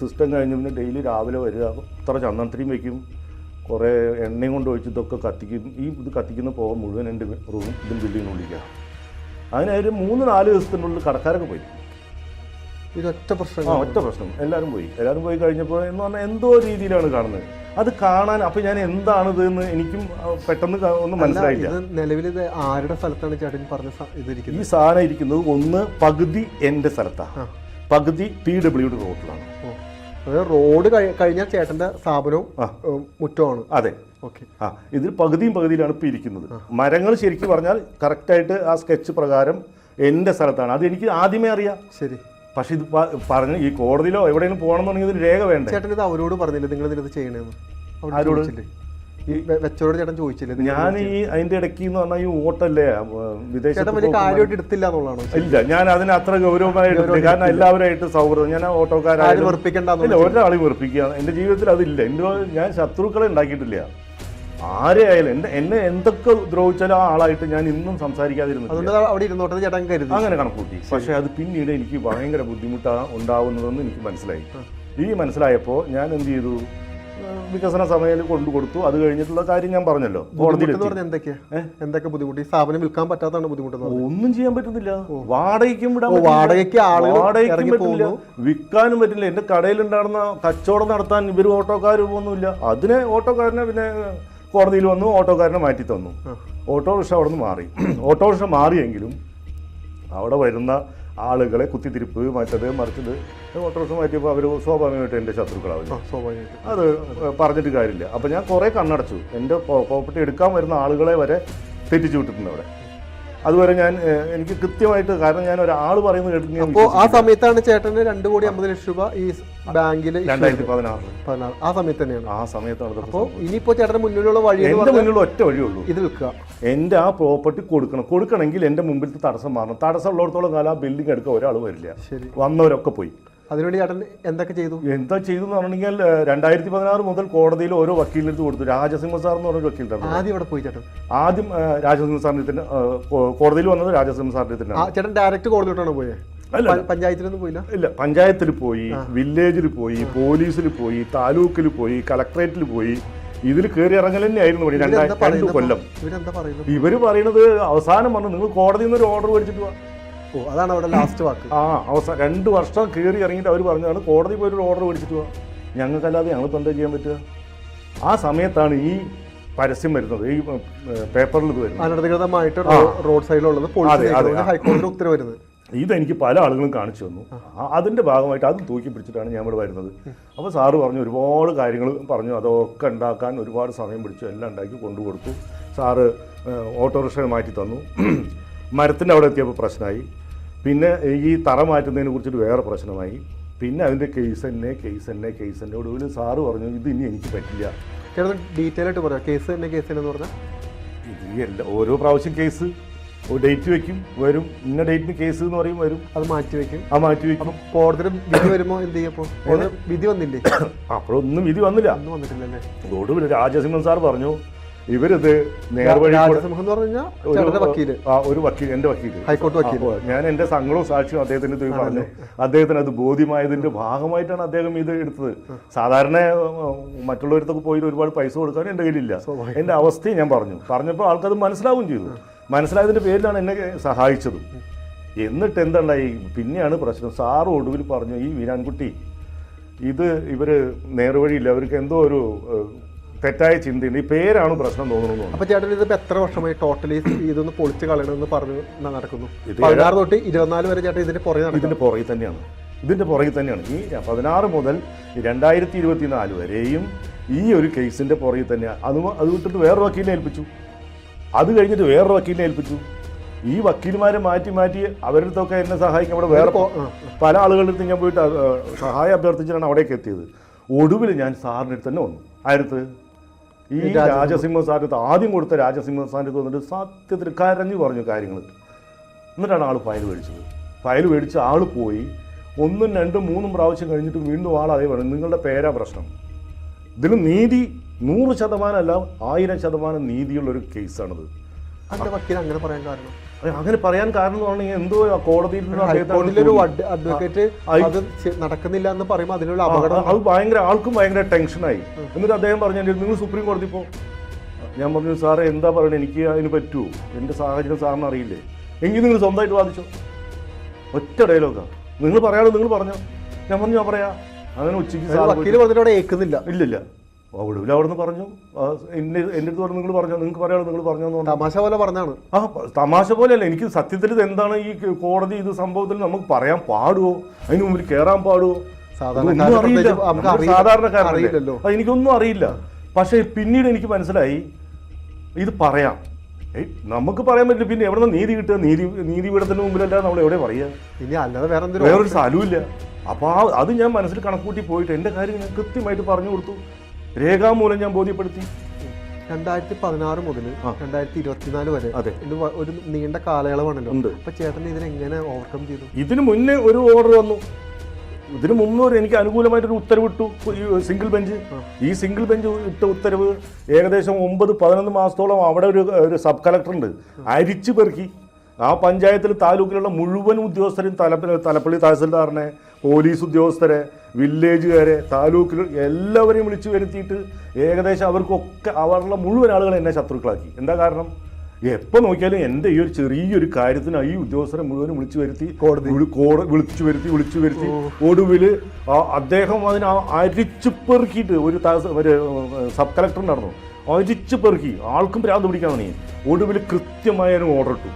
സിസ്റ്റം കഴിഞ്ഞ് പിന്നെ ഡെയിലി രാവിലെ വരിക, ഇത്ര ചന്ദനത്തിരിയും വയ്ക്കും, കുറേ എണ്ണയും കൊണ്ട് ഒഴിച്ച് ഇതൊക്കെ കത്തിക്കും. ഇത് കത്തിക്കുന്ന പോകാൻ മുഴുവൻ എൻ്റെ റൂമും ഇതിന് ബിൽഡിങ്ങിന് വിളിക്കുക. അങ്ങനെ ഒരു 3-4 ദിവസത്തിനുള്ളിൽ കടക്കാരൊക്കെ പോയി. ഒറ്റ പ്രശ്നം എല്ലാവരും പോയി കഴിഞ്ഞപ്പോൾ എന്ന് പറഞ്ഞാൽ എന്തോ രീതിയിലാണ് കാണുന്നത്. അത് കാണാൻ അപ്പോൾ ഞാൻ എന്താണിത് എന്ന് എനിക്കും പെട്ടെന്ന് ഒന്നും മനസ്സിലായില്ല. നിലവിൽ ഇത് ആരുടെ സ്ഥലത്താണ് ചേട്ടൻ പറഞ്ഞ ഈ സാധനം ഇരിക്കുന്നത്? ഒന്ന് പകുതി എൻ്റെ സ്ഥലത്താണ്, പകുതി PWD റോഡിലാണ്. റോഡ് കഴിഞ്ഞാൽ ചേട്ടന്റെ സ്ഥാപനവും മുറ്റമാണ്. അതെ, ഇതിൽ പകുതിയിലാണ് ഇപ്പം ഇരിക്കുന്നത്. മരങ്ങൾ ശരിക്കും പറഞ്ഞാൽ കറക്റ്റായിട്ട് ആ സ്കെച്ച് പ്രകാരം എൻ്റെ സ്ഥലത്താണ്. അത് എനിക്ക് ആദ്യമേ അറിയാം. ശരി. പക്ഷെ ഇത് പറഞ്ഞ് ഈ കോടതിയിലോ എവിടെയെങ്കിലും പോകണമെന്നുണ്ടെങ്കിൽ ഇതിന് രേഖ വേണ്ടേ? ചേട്ടൻ ഇത് അവരോട് പറഞ്ഞില്ലേ നിങ്ങൾ ഇതിനകത്ത് ചെയ്യണമെന്ന്? ആരോട്? വെച്ചോട് ചേട്ടൻ ചോദിച്ചില്ലേ? ഞാൻ അതിന്റെ ഇടയ്ക്ക് എന്ന് പറഞ്ഞാൽ ഈ വോട്ടല്ലേ വിദേശത്ത് കാര്യമായിട്ട് എടുത്തില്ല എന്നുള്ളതാണോ? ഇല്ല, ഞാൻ അതിന് അത്ര ഗൗരവമായി എടുത്തില്ല. കാരണം എല്ലാവരുമായിട്ട് സൗഹൃദം. ഞാൻ ഓട്ടോക്കാരും ഒരാളെയും വെറുപ്പിക്കുക എന്റെ ജീവിതത്തിൽ അതില്ല. ഞാൻ ശത്രുക്കളെ ഉണ്ടാക്കിയിട്ടില്ല. ആരെ ആയാലും എന്നെ എന്തൊക്കെ ദ്രോഹിച്ചാലും ആ ആളായിട്ട് ഞാൻ ഇന്നും സംസാരിക്കാതിരുന്നു. അങ്ങനെ കണക്കൂട്ടി. പക്ഷെ അത് പിന്നീട് എനിക്ക് ഭയങ്കര ബുദ്ധിമുട്ടാണ് ഉണ്ടാവുന്നതെന്ന് എനിക്ക് മനസ്സിലായി. മനസ്സിലായപ്പോൾ ഞാൻ എന്ത് ചെയ്തു, വികസന സമയം കൊണ്ടുകൊടുത്തു. അത് കഴിഞ്ഞിട്ടുള്ള കാര്യം ഞാൻ പറഞ്ഞല്ലോ. എന്തൊക്കെ ബുദ്ധിമുട്ട്? സ്ഥാപനം വിൽക്കാൻ പറ്റാത്തതാണ് ബുദ്ധിമുട്ട്. ഒന്നും ചെയ്യാൻ പറ്റുന്നില്ല. വാടകയ്ക്കും പറ്റില്ല, വിൽക്കാനും പറ്റില്ല. എന്റെ കടയിലുണ്ടായിരുന്ന കച്ചവടം നടത്താൻ ഇവർ ഓട്ടോക്കാരും ഒന്നുമില്ല. അതിനെ ഓട്ടോക്കാരനെ പിന്നെ കോടതിയിൽ വന്നു, ഓട്ടോക്കാരനെ മാറ്റി തന്നു. ഓട്ടോറിക്ഷ അവിടെ നിന്ന് മാറി. ഓട്ടോറിക്ഷ മാറിയെങ്കിലും അവിടെ വരുന്ന ആളുകളെ കുത്തിത്തിരിപ്പ്, മറ്റത് മറിച്ചത്, ഓട്ടോറിക്ഷ മാറ്റിയപ്പോൾ അവർ സ്വാഭാവികമായിട്ട് എൻ്റെ ശത്രുക്കളാവില്ല. അത് പറഞ്ഞിട്ട് കാര്യമില്ല. അപ്പോൾ ഞാൻ കുറേ കണ്ണടച്ചു. എൻ്റെ പ്രോപ്പർട്ടി എടുക്കാൻ വരുന്ന ആളുകളെ വരെ തെറ്റിച്ചു വിട്ടിട്ടുണ്ട് അവിടെ. അതുവരെ എനിക്ക് കൃത്യമായിട്ട്, കാരണം ഞാൻ ഒരാൾ പറയുന്നത് കേട്ടിട്ട്. അപ്പോൾ ആ സമയത്താണ് ചേട്ടന് 2,50,00,000 രൂപ ഈ ബാങ്കിൽ 2016 ആ സമയത്ത് തന്നെയാണ്. ആ സമയത്താണ്. അപ്പോൾ ഇനിയിപ്പോൾ ചേട്ടൻ്റെ മുന്നിലുള്ള വഴി, എൻ്റെ മുന്നിലുള്ള ഒറ്റ വഴിയുള്ളൂ, ഇത് വിൽക്കുക. എൻ്റെ ആ പ്രോപ്പർട്ടി കൊടുക്കണമെങ്കിൽ എൻ്റെ മുമ്പിലത്തെ തടസ്സം മാറണം. തടസ്സം ഉള്ളിടത്തോളം കാലം ആ ബിൽഡിംഗ് എടുക്കാൻ ഒരാൾ വരില്ല. വന്നവരൊക്കെ പോയി. അതിനുവേണ്ടി ചേട്ടൻ എന്തൊക്കെ ചെയ്തു? എന്താ ചെയ്തു എന്ന് പറഞ്ഞെങ്കിൽ 2016 മുതൽ കോടതിയിൽ ഓരോ വക്കീലിനെടുത്ത് കൊടുത്തു. രാജസിംഹ സാർ എന്ന് പറഞ്ഞൊരു വക്കീലുണ്ടായിരുന്നു. ആദ്യം ഇവിടെ പോയി ചേട്ടൻ? ആദ്യം രാജസിംഹ സാറിന്റെ കോടതിയിൽ വന്നത് രാജസിംഹ സാറിന്റെ തന്നെ. ചേട്ടൻ ഡയറക്റ്റ് കോടതിയിലോട്ടാണ് പോയത്? പഞ്ചായത്തിലൊന്നും പോയില്ല? ഇല്ല, പഞ്ചായത്തിൽ പോയി, വില്ലേജിൽ പോയി, പോലീസിൽ പോയി, താലൂക്കിൽ പോയി, കളക്ടറേറ്റിൽ പോയി. ഇതിൽ കയറി ഇറങ്ങൽ തന്നെയായിരുന്നു പണി. 2 കൊല്ലം. ഇവര് പറയുന്നത് അവസാനം വന്ന് നിങ്ങൾ കോടതിയിൽ നിന്ന് ഒരു ഓർഡർ മേടിച്ചിട്ട് പോവാ. അതാണ് അവിടെ ലാസ്റ്റ് വാക്ക്. അവസാനം 2 വർഷം കയറി ഇറങ്ങിയിട്ട് അവർ പറഞ്ഞതാണ് കോടതി പോയൊരു ഓർഡർ മേടിച്ചിട്ട് പോവാ. ഞങ്ങൾക്കല്ലാതെ ഞങ്ങളിപ്പോൾ എന്താ ചെയ്യാൻ പറ്റുക? ആ സമയത്താണ് ഈ പരസ്യം വരുന്നത്, ഈ പേപ്പറിൽ ഇത് വരുന്നത്. അനധികൃതമായിട്ട് റോഡ് സൈഡിലുള്ളത് ഹൈക്കോടതിയുടെ ഉത്തരവ് വരുന്നത്. ഇതെനിക്ക് പല ആളുകളും കാണിച്ചു തന്നു. അതിൻ്റെ ഭാഗമായിട്ട് അതും തൂക്കി പിടിച്ചിട്ടാണ് ഞാൻ ഇവിടെ വരുന്നത്. അപ്പോൾ സാറ് പറഞ്ഞു, ഒരുപാട് കാര്യങ്ങൾ പറഞ്ഞു. അതൊക്കെ ഉണ്ടാക്കാൻ ഒരുപാട് സമയം പിടിച്ചു. എല്ലാം ഉണ്ടാക്കി കൊണ്ടുകൊടുത്തു. സാറ് ഓട്ടോറിക്ഷ മാറ്റി തന്നു. മരത്തിൻ്റെ അവിടെ എത്തിയപ്പോൾ പ്രശ്നമായി. പിന്നെ ഈ തറ മാറ്റുന്നതിനെ കുറിച്ചിട്ട് വേറെ പ്രശ്നമായി. പിന്നെ അതിൻ്റെ കേസ് തന്നെ ഒടുവിൽ സാറ് പറഞ്ഞു, ഇത് ഇനി എനിക്ക് പറ്റില്ല. ഡീറ്റെയിൽ ആയിട്ട് പറയാം. കേസ് എന്ന് പറഞ്ഞാൽ ഇത് ഓരോ പ്രാവശ്യം കേസ് ഡേറ്റ് വെക്കും, വരും. ഇന്ന ഡേറ്റിന് കേസ് എന്ന് പറയും, വരും. അത് മാറ്റി വെക്കും. കോടതിയുടെ വിധി വരുമ്പോൾ എന്ത് ചെയ്യപ്പോ? വിധി വന്നില്ലേ? അപ്പോഴൊന്നും വിധി വന്നില്ല. വന്നിട്ടില്ലല്ലേ? ഒടുവിൽ രാജസിംഹൻ സാർ പറഞ്ഞു, ഇവരിത് നേർവഴി. ഒരു വക്കീൽ, എൻ്റെ വക്കീൽ, ഹൈക്കോടതി വക്കീൽ. ഞാൻ എൻ്റെ സങ്കടവും സാക്ഷിയും അദ്ദേഹത്തിന് പറഞ്ഞു. അദ്ദേഹത്തിന് അത് ബോധ്യമായതിന്റെ ഭാഗമായിട്ടാണ് അദ്ദേഹം ഇത് എടുത്തത്. സാധാരണ മറ്റുള്ളവരത്തൊക്കെ പോയി ഒരുപാട് പൈസ കൊടുക്കാൻ എൻ്റെ കയ്യിലില്ല. എൻ്റെ അവസ്ഥയും ഞാൻ പറഞ്ഞപ്പോൾ ആൾക്കത് മനസ്സിലാവുകയും ചെയ്തു. മനസ്സിലായതിൻ്റെ പേരിലാണ് എന്നെ സഹായിച്ചതും. എന്നിട്ട് എന്തുണ്ടായി, പിന്നെയാണ് പ്രശ്നം. സാറ് ഒടുവിൽ പറഞ്ഞു, ഈ വീരാൻകുട്ടി ഇത് ഇവർ നേർവഴിയില്ല, അവർക്ക് എന്തോ ഒരു തെറ്റായ ചിന്തയുണ്ട്. ഈ പേരാണ് പ്രശ്നം തോന്നുന്നു. അപ്പൊ ചേട്ടൻ ഇതിപ്പോ എത്ര വർഷമായി ടോട്ടലി ഇതൊന്ന് പൊളിച്ച് കളയണമെന്ന് പറഞ്ഞു നടക്കുന്നു? 16 തൊട്ട് 24 വരെ ചേട്ടൻ ഇതിന്റെ പുറകെ തന്നെയാണ്. ഇതിന്റെ പുറകിൽ തന്നെയാണ്. ഈ 16 മുതൽ 2024 വരെയും ഈ ഒരു കേസിന്റെ പുറകിൽ തന്നെയാണ്. അത് വിട്ടിട്ട് വേറൊരു വക്കീലിനെ ഏൽപ്പിച്ചു, അത് കഴിഞ്ഞിട്ട് വേറൊരു വക്കീലിനെ ഏൽപ്പിച്ചു. ഈ വക്കീൽമാരെ മാറ്റി മാറ്റി അവരുടെ അടുത്തൊക്കെ എന്നെ സഹായിക്കാൻ അവിടെ വേറെ പല ആളുകളുടെ അടുത്ത് ഞാൻ പോയിട്ട് സഹായം അഭ്യർത്ഥിച്ചിട്ടാണ് അവിടേക്ക് എത്തിയത്. ഒടുവിൽ ഞാൻ സാറിൻ്റെ അടുത്ത് തന്നെ വന്നു. ആയിരത്ത് ഈ രാജസിംഹ സാറിന് ആദ്യം കൊടുത്ത രാജസിംഹ സാറിന് വന്നിട്ട് സത്യത്തിൽ കരഞ്ഞു പറഞ്ഞു കാര്യങ്ങൾ. എന്നിട്ടാണ് ആൾ ഫയൽ മേടിച്ചത്. ഫയൽ മേടിച്ച് ആൾ പോയി 1, 2, 3 പ്രാവശ്യം കഴിഞ്ഞിട്ട് വീണ്ടും ആൾ അതേ പറഞ്ഞു, നിങ്ങളുടെ പേരാ പ്രശ്നം. ഇതിന് നീതി 100% അല്ല 1000% നീതിയുള്ളൊരു കേസാണിത്. അങ്ങനെ പറയാൻ കാരണം അങ്ങനെ പറയാൻ കാരണം എന്ന് പറഞ്ഞാൽ എന്തോ കോടതിയിൽ അഡ്വക്കേറ്റ് നടക്കുന്നില്ല എന്ന് പറയുമ്പോൾ അതിനുള്ള അപകടം അത് ഭയങ്കര ആൾക്കും ഭയങ്കര ടെൻഷനായി. എന്നിട്ട് അദ്ദേഹം പറഞ്ഞു, നിങ്ങൾ സുപ്രീം കോടതി പോ. ഞാൻ പറഞ്ഞു, സാറേ എന്താ പറയുന്നത്, എനിക്ക് അതിന് പറ്റുമോ, എൻ്റെ സാഹചര്യം സാറിന് അറിയില്ലേ, എങ്കിൽ നിങ്ങൾ സ്വന്തമായിട്ട് വാദിച്ചോ. ഒറ്റ ഡയലോഗാ, നിങ്ങൾ പറയാതെ നിങ്ങൾ പറഞ്ഞോ. ഞാൻ പറഞ്ഞു, ഞാൻ പറയാം. അങ്ങനെ ഉച്ചയ്ക്ക് വക്കീല് പറഞ്ഞിട്ട് ഏക്കുന്നില്ല. ഇല്ലില്ല, ഒടുവിൽ അവിടെ നിന്ന് പറഞ്ഞു, എൻ്റെ അടുത്ത് പറഞ്ഞു, നിങ്ങൾ പറഞ്ഞോ, നിങ്ങൾക്ക് പറയാതെ നിങ്ങൾ പറഞ്ഞോ. തമാശ പോലെ പറഞ്ഞാണ്. തമാശ പോലെയല്ല, എനിക്ക് സത്യത്തിൽ ഇത് എന്താണ് ഈ കോടതി ഇത് സംഭവത്തിൽ നമുക്ക് പറയാൻ പാടുമോ, അതിന് മുമ്പിൽ കയറാൻ പാടുമോ, സാധാരണക്കാരനല്ലോ, അത് എനിക്കൊന്നും അറിയില്ല. പക്ഷേ പിന്നീട് എനിക്ക് മനസ്സിലായി ഇത് പറയാം, നമുക്ക് പറയാൻ പറ്റില്ല. പിന്നെ എവിടെ നിന്ന് നീതി കിട്ടുക? നീതിപീഠത്തിന് മുമ്പിലല്ലാതെ നമ്മൾ എവിടെ പറയുക? ഇനി അല്ലാതെ വേറൊരു സ്ഥലമില്ല. അപ്പോൾ അത് ഞാൻ മനസ്സിൽ കണക്കൂട്ടി പോയിട്ട് എൻ്റെ കാര്യം ഞാൻ കൃത്യമായിട്ട് പറഞ്ഞു കൊടുത്തു, രേഖാമൂലം ഞാൻ ബോധ്യപ്പെടുത്തി. 2016 മുതൽ 2024 വരെ ഒരു നീണ്ട കാലയളവാണല്ലോ. അപ്പൊ ചേട്ടൻ ഇതിനെങ്ങനെ ഓവർകം ചെയ്തു? ഇതിന് മുന്നേ ഒരു ഓർഡർ വന്നു. ഇതിനു മുമ്പ് എനിക്ക് അനുകൂലമായിട്ടൊരു ഉത്തരവിട്ടു സിംഗിൾ ബെഞ്ച്. ഈ സിംഗിൾ ബെഞ്ച് ഇട്ട ഉത്തരവ് ഏകദേശം 9-11 മാസത്തോളം അവിടെ ഒരു സബ് കളക്ടർ ഉണ്ട്, അരിച്ചു പെറുക്കി ആ പഞ്ചായത്തിൽ താലൂക്കിലുള്ള മുഴുവൻ ഉദ്യോഗസ്ഥരും തലപ്പള്ളി തഹസിൽദാറിനെ, പോലീസ് ഉദ്യോഗസ്ഥരെ, വില്ലേജുകാരെ, താലൂക്കിൽ എല്ലാവരെയും വിളിച്ചു വരുത്തിയിട്ട് ഏകദേശം അവർക്കൊക്കെ അവരുടെ മുഴുവൻ ആളുകളെ എന്നെ ശത്രുക്കളാക്കി. എന്താ കാരണം? എപ്പോൾ നോക്കിയാലും എൻ്റെ ഈ ഒരു ചെറിയൊരു കാര്യത്തിന് ഈ ഉദ്യോഗസ്ഥരെ മുഴുവനും വിളിച്ചു വരുത്തി ഒടുവിൽ അദ്ദേഹം അതിന് അരിച്ചു പെറുക്കിയിട്ട് ഒരു സബ് കളക്ടർ ഉണ്ടായിരുന്നു, അരിച്ചു പെറുക്കി ആൾക്കും ഭ്രാന്ത് പിടിക്കാൻ തുടങ്ങി. ഒടുവിൽ കൃത്യമായ ഒരു ഓർഡർ ഇട്ടു.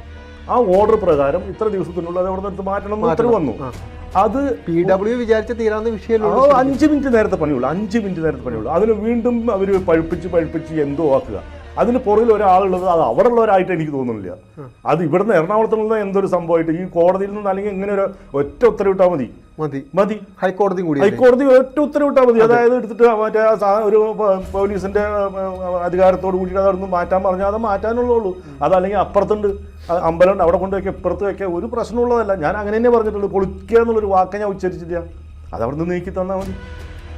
ആ ഓർഡർ പ്രകാരം ഇത്ര ദിവസത്തിനുള്ളിൽ അത് അവിടെ നിന്ന് മാറ്റണം എന്ന് ഉത്തരവ് വന്നു. അത് PW വിചാരിച്ച തീരാവുന്ന വിഷയമല്ലോ. 5 മിനിറ്റ് നേരത്തെ പണിയുള്ളൂ, 5 മിനിറ്റ് നേരത്തെ പണിയുള്ളൂ. അതിന് വീണ്ടും അവർ പഴുപ്പിച്ച് എന്തോ ആക്കുക. അതിന് പുറകിൽ ഒരാളുള്ളത് അത് അവിടെ ഉള്ളവരായിട്ട് എനിക്ക് തോന്നുന്നില്ല. അത് ഇവിടുന്ന് എറണാകുളത്ത് നിന്ന് എന്തൊരു സംഭവമായിട്ട് ഈ കോടതിയിൽ നിന്ന് അല്ലെങ്കിൽ ഇങ്ങനെ ഒരു ഒറ്റ ഉത്തരവിട്ടാൽ മതി. ഹൈക്കോടതി ഒറ്റ ഉത്തരവിട്ടാൽ മതി. അതായത് എടുത്തിട്ട് മറ്റേ ഒരു പോലീസിന്റെ അധികാരത്തോട് കൂടിയിട്ട് അതൊന്ന് മാറ്റാൻ പറഞ്ഞാൽ അത് മാറ്റാനുള്ളൂ. അതല്ലെങ്കിൽ അപ്പുറത്തുണ്ട് അമ്പലമുണ്ട്, അവിടെ കൊണ്ട് വയ്ക്കുക, ഇപ്പുറത്ത് വയ്ക്കുക, ഒരു പ്രശ്നമുള്ളതല്ല. ഞാൻ അങ്ങനെ തന്നെ പറഞ്ഞിട്ടുള്ളൂ. പൊളിക്കുക എന്നുള്ളൊരു വാക്ക് ഞാൻ ഉച്ചരിച്ചില്ല. അതവിടെ നിന്ന് നീക്കി തന്നാൽ മതി.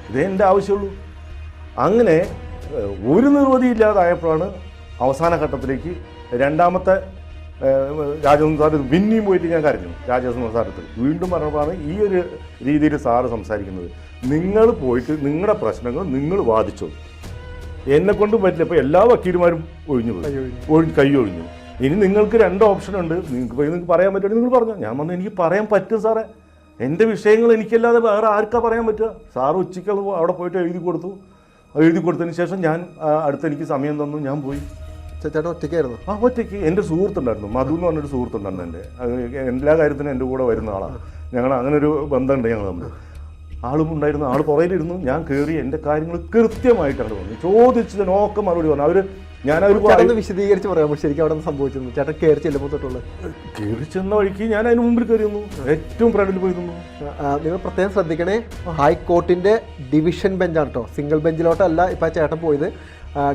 ഇതേ എൻ്റെ ആവശ്യമുള്ളൂ. അങ്ങനെ ഒരു നിർവധിയില്ലാതായപ്പോഴാണ് അവസാന ഘട്ടത്തിലേക്ക് രണ്ടാമത്തെ രാജസിംഹ സാർ പിന്നെയും പോയിട്ട് ഞാൻ കരഞ്ഞു. രാജസിംഹ സാറത്ത് വീണ്ടും പറഞ്ഞപ്പോഴാണ് ഈ ഒരു രീതിയിൽ സാറ് സംസാരിക്കുന്നത്. നിങ്ങൾ പോയിട്ട് നിങ്ങളുടെ പ്രശ്നങ്ങൾ നിങ്ങൾ വാദിച്ചോ, എന്നെക്കൊണ്ടും പറ്റില്ല. ഇപ്പോൾ എല്ലാ വക്കീലുമാരും കൈ ഒഴിഞ്ഞു. ഇനി നിങ്ങൾക്ക് 2 ഓപ്ഷൻ ഉണ്ട്. നിങ്ങൾക്ക് പറയാൻ പറ്റുമെങ്കിൽ നിങ്ങൾ പറഞ്ഞോ. ഞാൻ പറഞ്ഞു, എനിക്ക് പറയാൻ പറ്റും സാറേ, എൻ്റെ വിഷയങ്ങൾ എനിക്കല്ലാതെ വേറെ ആർക്കാ പറയാൻ പറ്റുക? സാറ് ഉച്ചയ്ക്ക് അവിടെ പോയിട്ട് എഴുതി കൊടുത്തതിന് ശേഷം ഞാൻ എനിക്ക് സമയം തന്നു, ഞാൻ പോയി. ചേട്ടൻ ഒറ്റയ്ക്കായിരുന്നു? ഒറ്റയ്ക്ക്. എൻ്റെ സുഹൃത്തുണ്ടായിരുന്നു, മധു എന്ന് പറഞ്ഞൊരു സുഹൃത്തുണ്ടായിരുന്നു. എല്ലാ കാര്യത്തിനും എൻ്റെ കൂടെ വരുന്ന ആളാണ്. ഞങ്ങൾ അങ്ങനെ ഒരു ബന്ധമുണ്ട് ഞങ്ങൾ തമ്മിൽ. ആളും ഉണ്ടായിരുന്നു, ആൾ പുറകിലിരുന്നു. ഞാൻ കയറി എൻ്റെ കാര്യങ്ങൾ കൃത്യമായിട്ടാണ് പറഞ്ഞു, ചോദിച്ചതിനൊക്കെ മറുപടി പറഞ്ഞു. ഞാനൊന്ന് വിശദീകരിച്ച് പറയാമോ ശരിക്കും അവിടെ സംഭവിച്ചിരുന്നു? ചേട്ടൻ കയറി ചെല്ലുമ്പോൾ തൊട്ടുള്ളത് കയറി ചെന്ന വഴിക്ക് ഞാൻ അതിന് മുമ്പിൽ കയറി നിന്നു, ഏറ്റവും ഫ്രണ്ടിൽ പോയി നിന്നു. നിങ്ങൾ പ്രത്യേകം ശ്രദ്ധിക്കണേ, ഹൈക്കോർട്ടിന്റെ ഡിവിഷൻ ബെഞ്ചാണ് കേട്ടോ, സിംഗിൾ ബെഞ്ചിലോട്ടല്ല ഇപ്പൊ ചേട്ടൻ പോയത്,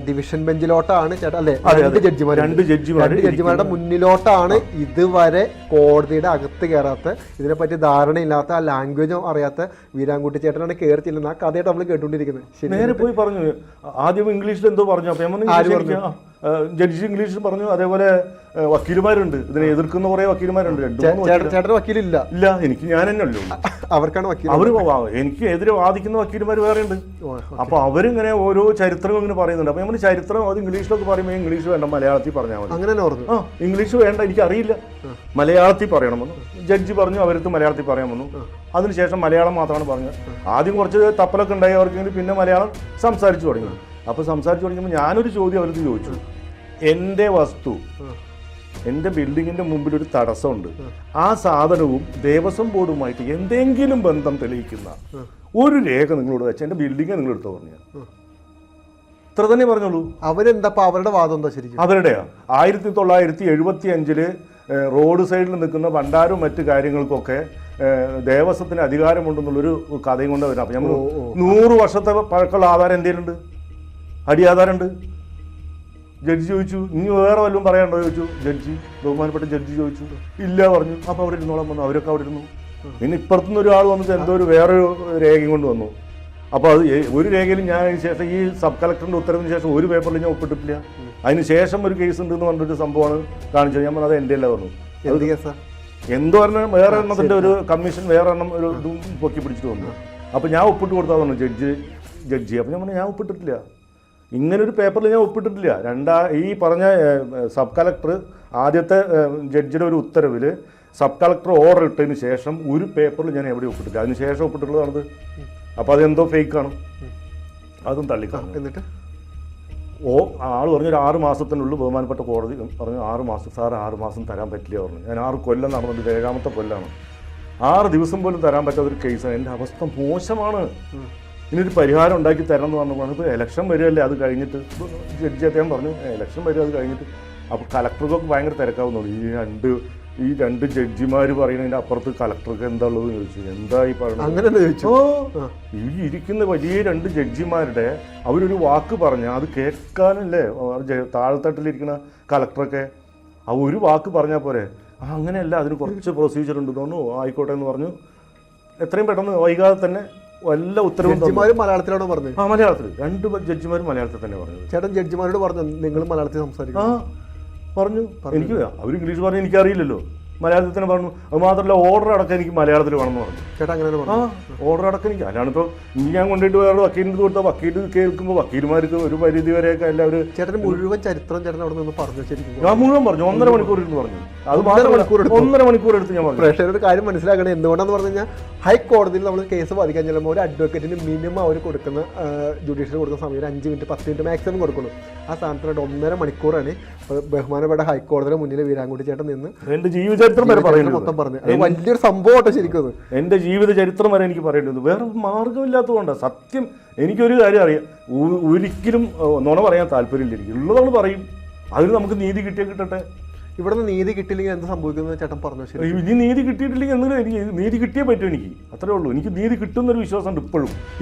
ഡിവിഷൻ ബെഞ്ചിലോട്ടാണ് ചേട്ടൻ അല്ലേ? 2 ജഡ്ജിമാരുടെ മുന്നിലോട്ടാണ് ഇതുവരെ കോടതിയുടെ അകത്ത് കയറാത്ത, ഇതിനെപ്പറ്റി ധാരണയില്ലാത്ത, ആ ലാംഗ്വേജും അറിയാത്ത വീരാൻകുട്ടി ചേട്ടനാണ് കയറി ചെല്ലുന്നത്. ആ കഥയായിട്ട് നമ്മൾ കേട്ടുകൊണ്ടിരിക്കുന്നത്. നേരെ പോയി പറഞ്ഞു, ആദ്യം ഇംഗ്ലീഷിൽ എന്തോ പറഞ്ഞു. ജഡ്ജി ഇംഗ്ലീഷിൽ പറഞ്ഞു. അതേപോലെ വക്കീലുമാരുണ്ട്, ഇതിനെ എതിർക്കുന്ന കുറെ വക്കീലുമാരുണ്ട്. ചേട്ടൻ വക്കീലില്ല? ഇല്ല, എനിക്ക് ഞാൻ തന്നെ ഉള്ളൂ. അവർക്കാണ് വക്കീൽ. എനിക്ക് എതിരെ വാദിക്കുന്ന വക്കീലുമാർ വേറെ ഉണ്ട്. അപ്പൊ അവരിങ്ങനെ ഓരോ ചരിത്രങ്ങൾ ഇങ്ങനെ പറയുന്നുണ്ട്. അപ്പൊ നമ്മൾ ചരിത്രം അത് ഇംഗ്ലീഷിലൊക്കെ പറയുമ്പോൾ ഇംഗ്ലീഷ് വേണ്ട, മലയാളത്തിൽ പറഞ്ഞാൽ മതി. അങ്ങനെ ഇംഗ്ലീഷ് വേണ്ട, എനിക്കറിയില്ല, മലയാളത്തിൽ പറയണമെന്ന് ജഡ്ജി പറഞ്ഞു. അവർക്ക് മലയാളത്തിൽ പറയാമെന്നു. അതിനുശേഷം മലയാളം മാത്രമാണ് പറഞ്ഞത്. ആദ്യം കുറച്ച് തപ്പലൊക്കെ ഉണ്ടായി അവർക്ക്, പിന്നെ മലയാളം സംസാരിച്ചു തുടങ്ങി. അപ്പോൾ സംസാരിച്ച് തുടങ്ങിയപ്പോൾ ഞാനൊരു ചോദ്യം അവർക്ക് ചോദിച്ചു. എൻ്റെ വസ്തു, എൻ്റെ ബിൽഡിങ്ങിൻ്റെ മുമ്പിൽ ഒരു തടസ്സമുണ്ട്, ആ സാധനവും ദേവസ്വം ബോർഡുമായിട്ട് എന്തെങ്കിലും ബന്ധം തെളിയിക്കുന്ന ഒരു രേഖ നിങ്ങളോട് വെച്ചാൽ എൻ്റെ ബിൽഡിങ് നിങ്ങൾ എടുത്തോ പറഞ്ഞു. ഇത്ര തന്നെ പറഞ്ഞോളൂ. അവരെന്താ അവരുടെ വാദം എന്താ ശരിക്കും? അവരുടെയാ 1975 റോഡ് സൈഡിൽ നിൽക്കുന്ന ഭണ്ഡാരും മറ്റു കാര്യങ്ങൾക്കൊക്കെ ദേവസ്വത്തിന് അധികാരമുണ്ടെന്നുള്ളൊരു കഥയും കൊണ്ട് വരാം. അപ്പം നമ്മൾ 100 വർഷത്തെ പഴക്കമുള്ള ആധാരം എന്തെങ്കിലുണ്ട്, അടിയാധാരമുണ്ട്. ജഡ്ജി ചോദിച്ചു, ഇനി വേറെ വല്ലതും പറയാനുണ്ടോ ചോദിച്ചു. ബഹുമാനപ്പെട്ട ജഡ്ജി ചോദിച്ചു, ഇല്ല പറഞ്ഞു. അപ്പോൾ അവിടെ ഇരുന്നോളം വന്നു. അവരൊക്കെ അവിടെ ഇരുന്നു. പിന്നെ ഇപ്പുറത്തുനിന്ന് ഒരാൾ വന്നിട്ട് എന്തോ ഒരു വേറൊരു രേഖയും കൊണ്ട് വന്നു. അപ്പോൾ അത് ഒരു രേഖയിലും ഞാൻ അതിന് ശേഷം ഈ സബ് കളക്ടറിൻ്റെ ഉത്തരവിന് ശേഷം ഒരു പേപ്പറിൽ ഞാൻ ഒപ്പിട്ടിട്ടില്ല. അതിന് ശേഷം ഒരു കേസ് ഉണ്ടെന്ന് പറഞ്ഞൊരു സംഭവമാണ് കാണിച്ചത്. ഞാൻ പറഞ്ഞത് എൻ്റെ അല്ല പറഞ്ഞു. എന്തോ പറഞ്ഞാൽ വേറെ എണ്ണത്തിൻ്റെ ഒരു കമ്മീഷൻ വേറെ എണ്ണം ഒരു ഇതും പൊക്കി പിടിച്ചിട്ട് വന്നു. അപ്പോൾ ഞാൻ ഒപ്പിട്ട് കൊടുത്താൽ പറഞ്ഞു ജഡ്ജി. അപ്പോൾ ഞാൻ പറഞ്ഞു ഞാൻ ഒപ്പിട്ടിട്ടില്ല, ഇങ്ങനൊരു പേപ്പറിൽ ഞാൻ ഒപ്പിട്ടിട്ടില്ല. ഈ പറഞ്ഞ സബ് കളക്ടർ ആദ്യത്തെ ജഡ്ജിയുടെ ഒരു ഉത്തരവിൽ സബ് കളക്ടർ ഓർഡർ ഇട്ടതിന് ശേഷം ഒരു പേപ്പറിൽ ഞാൻ എവിടെ ഒപ്പിട്ടില്ല. അതിന് ശേഷം ഒപ്പിട്ടിട്ടുള്ളതാണത്. അപ്പോൾ അതെന്തോ ഫേക്കാണ്, അതും തള്ളിക്കാണും. എന്നിട്ട് ആൾ പറഞ്ഞു ഒരു 6 മാസത്തിനുള്ളിൽ ബഹുമാനപ്പെട്ട കോടതി പറഞ്ഞു 6 മാസം സാർ 6 മാസം തരാൻ പറ്റില്ല പറഞ്ഞു. ഞാൻ 6 കൊല്ലം നടന്നിട്ട് 7ാമത്തെ കൊല്ലമാണ്. 6 ദിവസം പോലും തരാൻ പറ്റാത്തൊരു കേസാണ്. എൻ്റെ അവസ്ഥ മോശമാണ്, ഇതിനൊരു പരിഹാരം ഉണ്ടാക്കി തരണം എന്ന് പറഞ്ഞപ്പോൾ ഇപ്പോൾ ഇലക്ഷൻ വരികയല്ലേ, അത് കഴിഞ്ഞിട്ട് ജഡ്ജി അദ്ദേഹം പറഞ്ഞു ഇലക്ഷൻ വരിക അത് കഴിഞ്ഞിട്ട്. അപ്പോൾ കലക്ടർക്കൊക്കെ ഭയങ്കര തിരക്കാവുന്നുള്ളൂ. ഈ രണ്ട് ജഡ്ജിമാർ പറയുന്നതിൻ്റെ അപ്പുറത്ത് കലക്ടർക്ക് എന്താ ഉള്ളതെന്ന് ചോദിച്ചു. എന്താ ഈ പറയുന്നത്? അങ്ങനെ ചോദിച്ചു. ഈ ഇരിക്കുന്ന വലിയ 2 ജഡ്ജിമാരുടെ അവരൊരു വാക്ക് പറഞ്ഞാൽ അത് കേൾക്കാനല്ലേ താഴെത്തട്ടിലിരിക്കുന്ന കലക്ടറൊക്കെ ആ ഒരു വാക്ക് പറഞ്ഞാൽ പോരെ. അങ്ങനെയല്ല, അതിന് കുറച്ച് പ്രൊസീജിയർ ഉണ്ട് തോന്നുന്നു, ആയിക്കോട്ടെ എന്ന് പറഞ്ഞു. എത്രയും പെട്ടെന്ന് വൈകാതെ തന്നെ വല്ല ഉത്തരവും. മലയാളത്തിലാണോ പറഞ്ഞത്? മലയാളത്തിൽ 2 ജഡ്ജിമാരും മലയാളത്തിൽ തന്നെ പറഞ്ഞു. ചേട്ടൻ ജഡ്ജിമാരോട് പറഞ്ഞു നിങ്ങൾ മലയാളത്തിൽ സംസാരിക്കും പറഞ്ഞു. എനിക്ക് അവർ ഇംഗ്ലീഷ് പറഞ്ഞാൽ എനിക്കറിയില്ലല്ലോ, മലയാളത്തിൽ തന്നെ പറഞ്ഞു. അത് മാത്രമല്ല ഓർഡർ അടക്കം എനിക്ക് മലയാളത്തിൽ വേണമെന്ന് പറഞ്ഞു. ചേട്ടാ അങ്ങനെ ഓർഡർ അടക്കം എനിക്ക്. അല്ലാണ്ട് ഇപ്പോൾ ഇനി ഞാൻ കൊണ്ടുപോയിട്ട് വേറെ വക്കീലിന് കൊടുത്താൽ വക്കീൽ കേൾക്കുമ്പോൾ വക്കീൽമാർക്ക് ഒരു പരിധി വരെയൊക്കെ എല്ലാവരും. ചേട്ടന് മുഴുവൻ ചരിത്രം ചേട്ടൻ അവിടെ നിന്ന് പറഞ്ഞു ശരിക്കും? ഞാൻ മുഴുവൻ പറഞ്ഞു. 1.5 മണിക്കൂർ ഇരുന്ന് പറഞ്ഞു. അത് 1.5 മണിക്കൂർ എടുത്ത് ഞാൻ പറഞ്ഞു. പ്രേക്ഷകരുടെ കാര്യം മനസ്സിലാക്കണം. എന്തുകൊണ്ടാന്ന് പറഞ്ഞു കഴിഞ്ഞാൽ ഹൈക്കോടതിയിൽ നമ്മൾ കേസ് വാദിക്കാൻ ചെല്ലുമ്പോൾ ഒരു അഡ്വക്കേറ്റിന് മിനിമം അവർ കൊടുക്കുന്ന ജുഡീഷ്യൽ കൊടുക്കുന്ന സമയം 5 മിനിറ്റ് 10 മിനിറ്റ് മാക്സിമം കൊടുക്കണം. ആ സ്ഥാനത്തിനായിട്ട് 1.5 മണിക്കൂറാണ് ബഹുമാനപ്പെട്ട ഹൈക്കോടതിയുടെ മുന്നിൽ വീരാൻകുട്ടി ചേട്ടൻ നിന്ന് എന്റെ ജീവിതചരിത്രം വരെ പറയുന്നത്. മൊത്തം പറഞ്ഞു. അത് വലിയൊരു സംഭവമാട്ടോ ശരിക്കും. എന്റെ ജീവിത ചരിത്രം വരെ എനിക്ക് പറയേണ്ടത്. വേറെ മാർഗമില്ലാത്തതുകൊണ്ടാണ്. സത്യം എനിക്കൊരു കാര്യം അറിയാം, ഒരിക്കലും നുണ പറയാൻ താല്പര്യമില്ല. എനിക്ക് ഉള്ളതാണ് പറയും. അതിന് നമുക്ക് നീതി കിട്ടട്ടെ. ഇവിടെ നിന്ന് നീതി കിട്ടിയില്ലെങ്കിൽ എന്ത് സംഭവിക്കുന്നത് ചേട്ടൻ പറഞ്ഞു. ശരി, ഇനി നീതി കിട്ടിയിട്ടില്ലെങ്കിൽ എന്തെങ്കിലും എനിക്ക് നീതി കിട്ടിയേ പറ്റും. എനിക്ക് അത്രേ ഉള്ളൂ. എനിക്ക് നീതി കിട്ടുന്നൊരു വിശ്വാസമുണ്ട്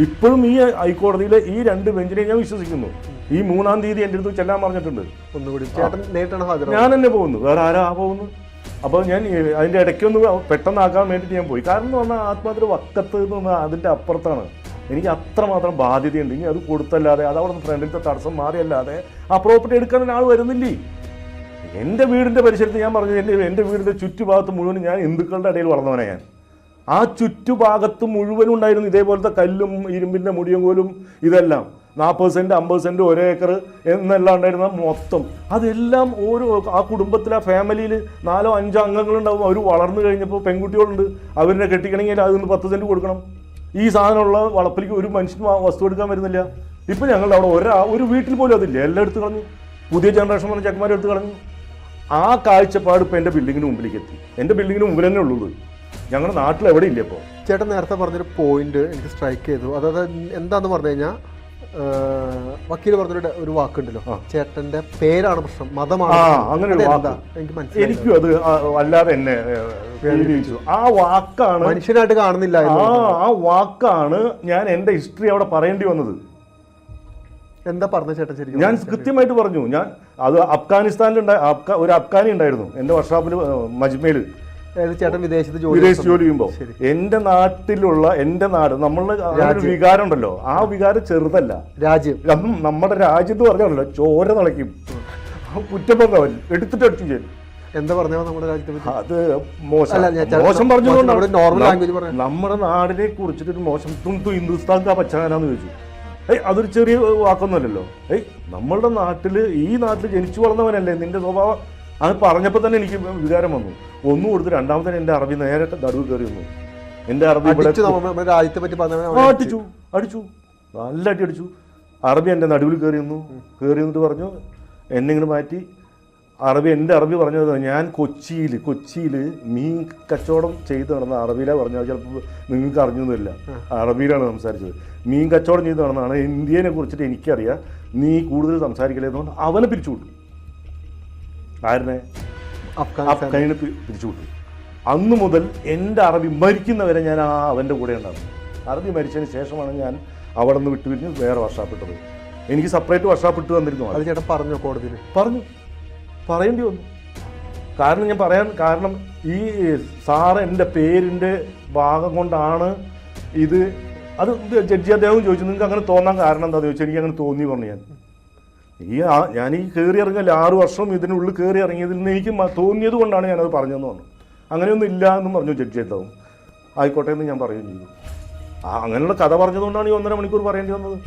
ഇപ്പോഴും ഈ ഹൈക്കോടതിയിലെ ഈ 2 ബെഞ്ചിനെ ഞാൻ വിശ്വസിക്കുന്നു. ഈ 3-ാം തീയതി എൻ്റെ അടുത്ത് ചെല്ലാൻ പറഞ്ഞിട്ടുണ്ട്. ഒന്നുകൂടി ചേട്ടൻ നേരിട്ടാണ് ഞാൻ തന്നെ പോകുന്നു, വേറെ ആരാ പോകുന്നു. അപ്പോൾ ഞാൻ അതിൻ്റെ ഇടയ്ക്കൊന്ന് പെട്ടെന്നാക്കാൻ വേണ്ടിയിട്ട് ഞാൻ പോയി. കാരണം എന്ന് പറഞ്ഞാൽ ആത്മഹത്യ വക്കത്ത് എന്ന് പറഞ്ഞാൽ അതിൻ്റെ അപ്പുറത്താണ്. എനിക്ക് അത്രമാത്രം ബാധ്യതയുണ്ട്. ഇനി അത് കൊടുത്തല്ലാതെ അത് അവിടെ നിന്ന് ഫ്രണ്ടിലത്തെ തടസ്സം മാറിയല്ലാതെ ആ പ്രോപ്പർട്ടി എടുക്കാൻ ഒരാൾ വരുന്നില്ലേ. എൻ്റെ വീടിൻ്റെ പരിസരത്ത് ഞാൻ പറഞ്ഞു, എൻ്റെ വീടിൻ്റെ ചുറ്റുഭാഗത്ത് മുഴുവൻ ഞാൻ ഹിന്ദുക്കളുടെ ഇടയിൽ വളർന്നവനെ. ഞാൻ ആ ചുറ്റുഭാഗത്ത് മുഴുവനും ഉണ്ടായിരുന്നു ഇതേപോലത്തെ കല്ലും ഇരുമ്പിൻ്റെ മുടിയും കോലും ഇതെല്ലാം. 40 സെൻറ്റ് 50 സെൻറ്റ് 1 ഏക്കർ എന്നെല്ലാം ഉണ്ടായിരുന്ന മൊത്തം അതെല്ലാം ഓരോ ആ കുടുംബത്തിൽ ആ ഫാമിലിയിൽ 4-5 അംഗങ്ങളുണ്ടാവും. അവർ വളർന്നു കഴിഞ്ഞപ്പോൾ പെൺകുട്ടികളുണ്ട്. അവരെ കെട്ടിക്കണമെങ്കിൽ അതിന് 10 സെൻറ്റ് കൊടുക്കണം. ഈ സാധനമുള്ള വളപ്പിലേക്ക് ഒരു മനുഷ്യന് വസ്തു എടുക്കാൻ വരുന്നില്ല. ഇപ്പം ഞങ്ങളുടെ അവിടെ ഒരു വീട്ടിൽ പോലും അതില്ല. എല്ലാം എടുത്ത് കളഞ്ഞു. പുതിയ ജനറേഷൻ പറഞ്ഞ ചെക്കന്മാരെ എടുത്ത് കളഞ്ഞു. ആ കാഴ്ചപ്പാട് ഇപ്പം എൻ്റെ ബിൽഡിങ്ങിന് മുമ്പിലേക്ക് എത്തി. എൻ്റെ ബിൽഡിങ്ങിന് മുമ്പിൽ തന്നെ ഉള്ളത്. ഞങ്ങളുടെ നാട്ടിൽ എവിടെ ഇല്ല. ഇപ്പോൾ ചേട്ടൻ നേരത്തെ പറഞ്ഞൊരു പോയിന്റ് എനിക്ക് സ്ട്രൈക്ക് ചെയ്തു. അതായത് എന്താന്ന് പറഞ്ഞു കഴിഞ്ഞാൽ വക്കീൽ പറഞ്ഞൊരു ഒരു വാക്കുണ്ടല്ലോ, ചേട്ടന്റെ പേരാണ് പ്രശ്നം, മതമാണ്. അങ്ങനെ എനിക്കും അത് വല്ലാതെ എന്നെ ആ വാക്കാണ് മനുഷ്യനായിട്ട് കാണുന്നില്ല. ആ വാക്കാണ് ഞാൻ എൻ്റെ ഹിസ്റ്ററി അവിടെ പറയേണ്ടി വന്നത്. എന്താ പറഞ്ഞ ചേട്ടൻ ശരിക്കും? ഞാൻ കൃത്യമായിട്ട് പറഞ്ഞു. ഞാൻ അത് അഫ്ഗാനിസ്ഥാനിൽ ഒരു അഫ്ഗാനി ഉണ്ടായിരുന്നു എൻ്റെ വർക്ക്ഷോപ്പിൽ മജ്മയിൽ. ചേട്ടൻ വിദേശ ജോലി ചെയ്യുമ്പോൾ എൻ്റെ നാട്ടിലുള്ള എൻ്റെ നാട് നമ്മളുടെ വികാരം ഉണ്ടല്ലോ, ആ വികാരം ചെറുതല്ല. രാജ്യം നമ്മുടെ രാജ്യം എന്ന് പറഞ്ഞാണല്ലോ ചോര തിളയ്ക്കും. കുറ്റപ്പങ്കവൻ എടുത്തിട്ട് അടിച്ചു ചെയ്യും. എന്താ പറഞ്ഞ നമ്മുടെ രാജ്യത്തെ അത് മോശം പറഞ്ഞുകൊണ്ട് നമ്മുടെ നാടിനെ കുറിച്ചിട്ടൊരു മോശം ഹിന്ദുസ്ഥാൻ കാ പച്ചാനാന്ന് ചോദിച്ചു. അതൊരു ചെറിയ വാക്കൊന്നുമല്ലല്ലോ. നമ്മളുടെ നാട്ടിൽ ഈ നാട്ടിൽ ജനിച്ചു വളർന്നവനല്ലേ നിന്റെ സ്വഭാവം. അത് പറഞ്ഞപ്പോൾ തന്നെ എനിക്ക് വികാരം വന്നു. ഒന്നും കൊടുത്ത് രണ്ടാമത്തെ എൻ്റെ അറബി നേരെ നടുവ് കയറി വന്നു. എൻ്റെ അറബി രാജ്യത്തെ പറ്റി അടിച്ചു, നല്ല അടി അടിച്ചു. അറബി എൻ്റെ നടുവിൽ കയറി നിന്നിട്ട് പറഞ്ഞു എന്നെ ഇങ്ങോട്ട് മാറ്റി എൻ്റെ അറബി പറഞ്ഞത് ഞാൻ കൊച്ചിയിൽ മീൻ കച്ചവടം ചെയ്ത് നടന്ന അറബിയിലാണ് പറഞ്ഞത്. ചിലപ്പോൾ നിങ്ങൾക്ക് അറിഞ്ഞൊന്നുമില്ല, അറബിയിലാണ് സംസാരിച്ചത്. മീൻ കച്ചവടം ചെയ്ത് നടന്നതാണ്, ഇന്ത്യനെ കുറിച്ചിട്ട് എനിക്കറിയാം, നീ കൂടുതൽ സംസാരിക്കില്ലെന്നുകൊണ്ട് അവനെ പിരിച്ചുവിട്ടു. ആരനെ? അഫ്ഗാനിനെ പിരിച്ചുവിട്ടു. അന്ന് മുതൽ എൻ്റെ അറബി മരിക്കുന്നവരെ ഞാൻ അവൻ്റെ കൂടെ ഉണ്ടായിരുന്നു. അറബി മരിച്ചതിന് ശേഷമാണ് ഞാൻ അവിടെ നിന്ന് വിട്ടുപിരിഞ്ഞ് വേറെ വർഷാപ്പിട്ടത്. എനിക്ക് സെപ്പറേറ്റ് വർഷാപ്പിട്ട് തന്നിരുന്നു. അത് ചേട്ടൻ പറഞ്ഞോ കോടതിയിൽ? പറഞ്ഞു, പറയേണ്ടി വന്നു. കാരണം ഈ സാറ് എൻ്റെ പേരിൻ്റെ ഭാഗം കൊണ്ടാണ് ഇത്. അത് ജഡ്ജി അദ്ദേഹം ചോദിച്ചു നിങ്ങൾക്ക് അങ്ങനെ തോന്നാൻ കാരണം എന്താണെന്ന് ചോദിച്ചാൽ എനിക്ക് അങ്ങനെ തോന്നി പറഞ്ഞു. ഞാൻ ഈ കയറി ഇറങ്ങില്ല 6 വർഷം ഇതിനുള്ളിൽ കയറി ഇറങ്ങിയതിൽ നിന്ന് എനിക്ക് തോന്നിയത് കൊണ്ടാണ് ഞാനത് പറഞ്ഞതെന്ന് പറഞ്ഞു. അങ്ങനെയൊന്നും ഇല്ല എന്നും പറഞ്ഞു ജഡ്ജി. എന്താവും ആയിക്കോട്ടെ എന്ന് ഞാൻ പറയുകയും ചെയ്തു. അങ്ങനെയുള്ള കഥ പറഞ്ഞതുകൊണ്ടാണ് ഈ 1.5 മണിക്കൂർ പറയേണ്ടി വന്നത്.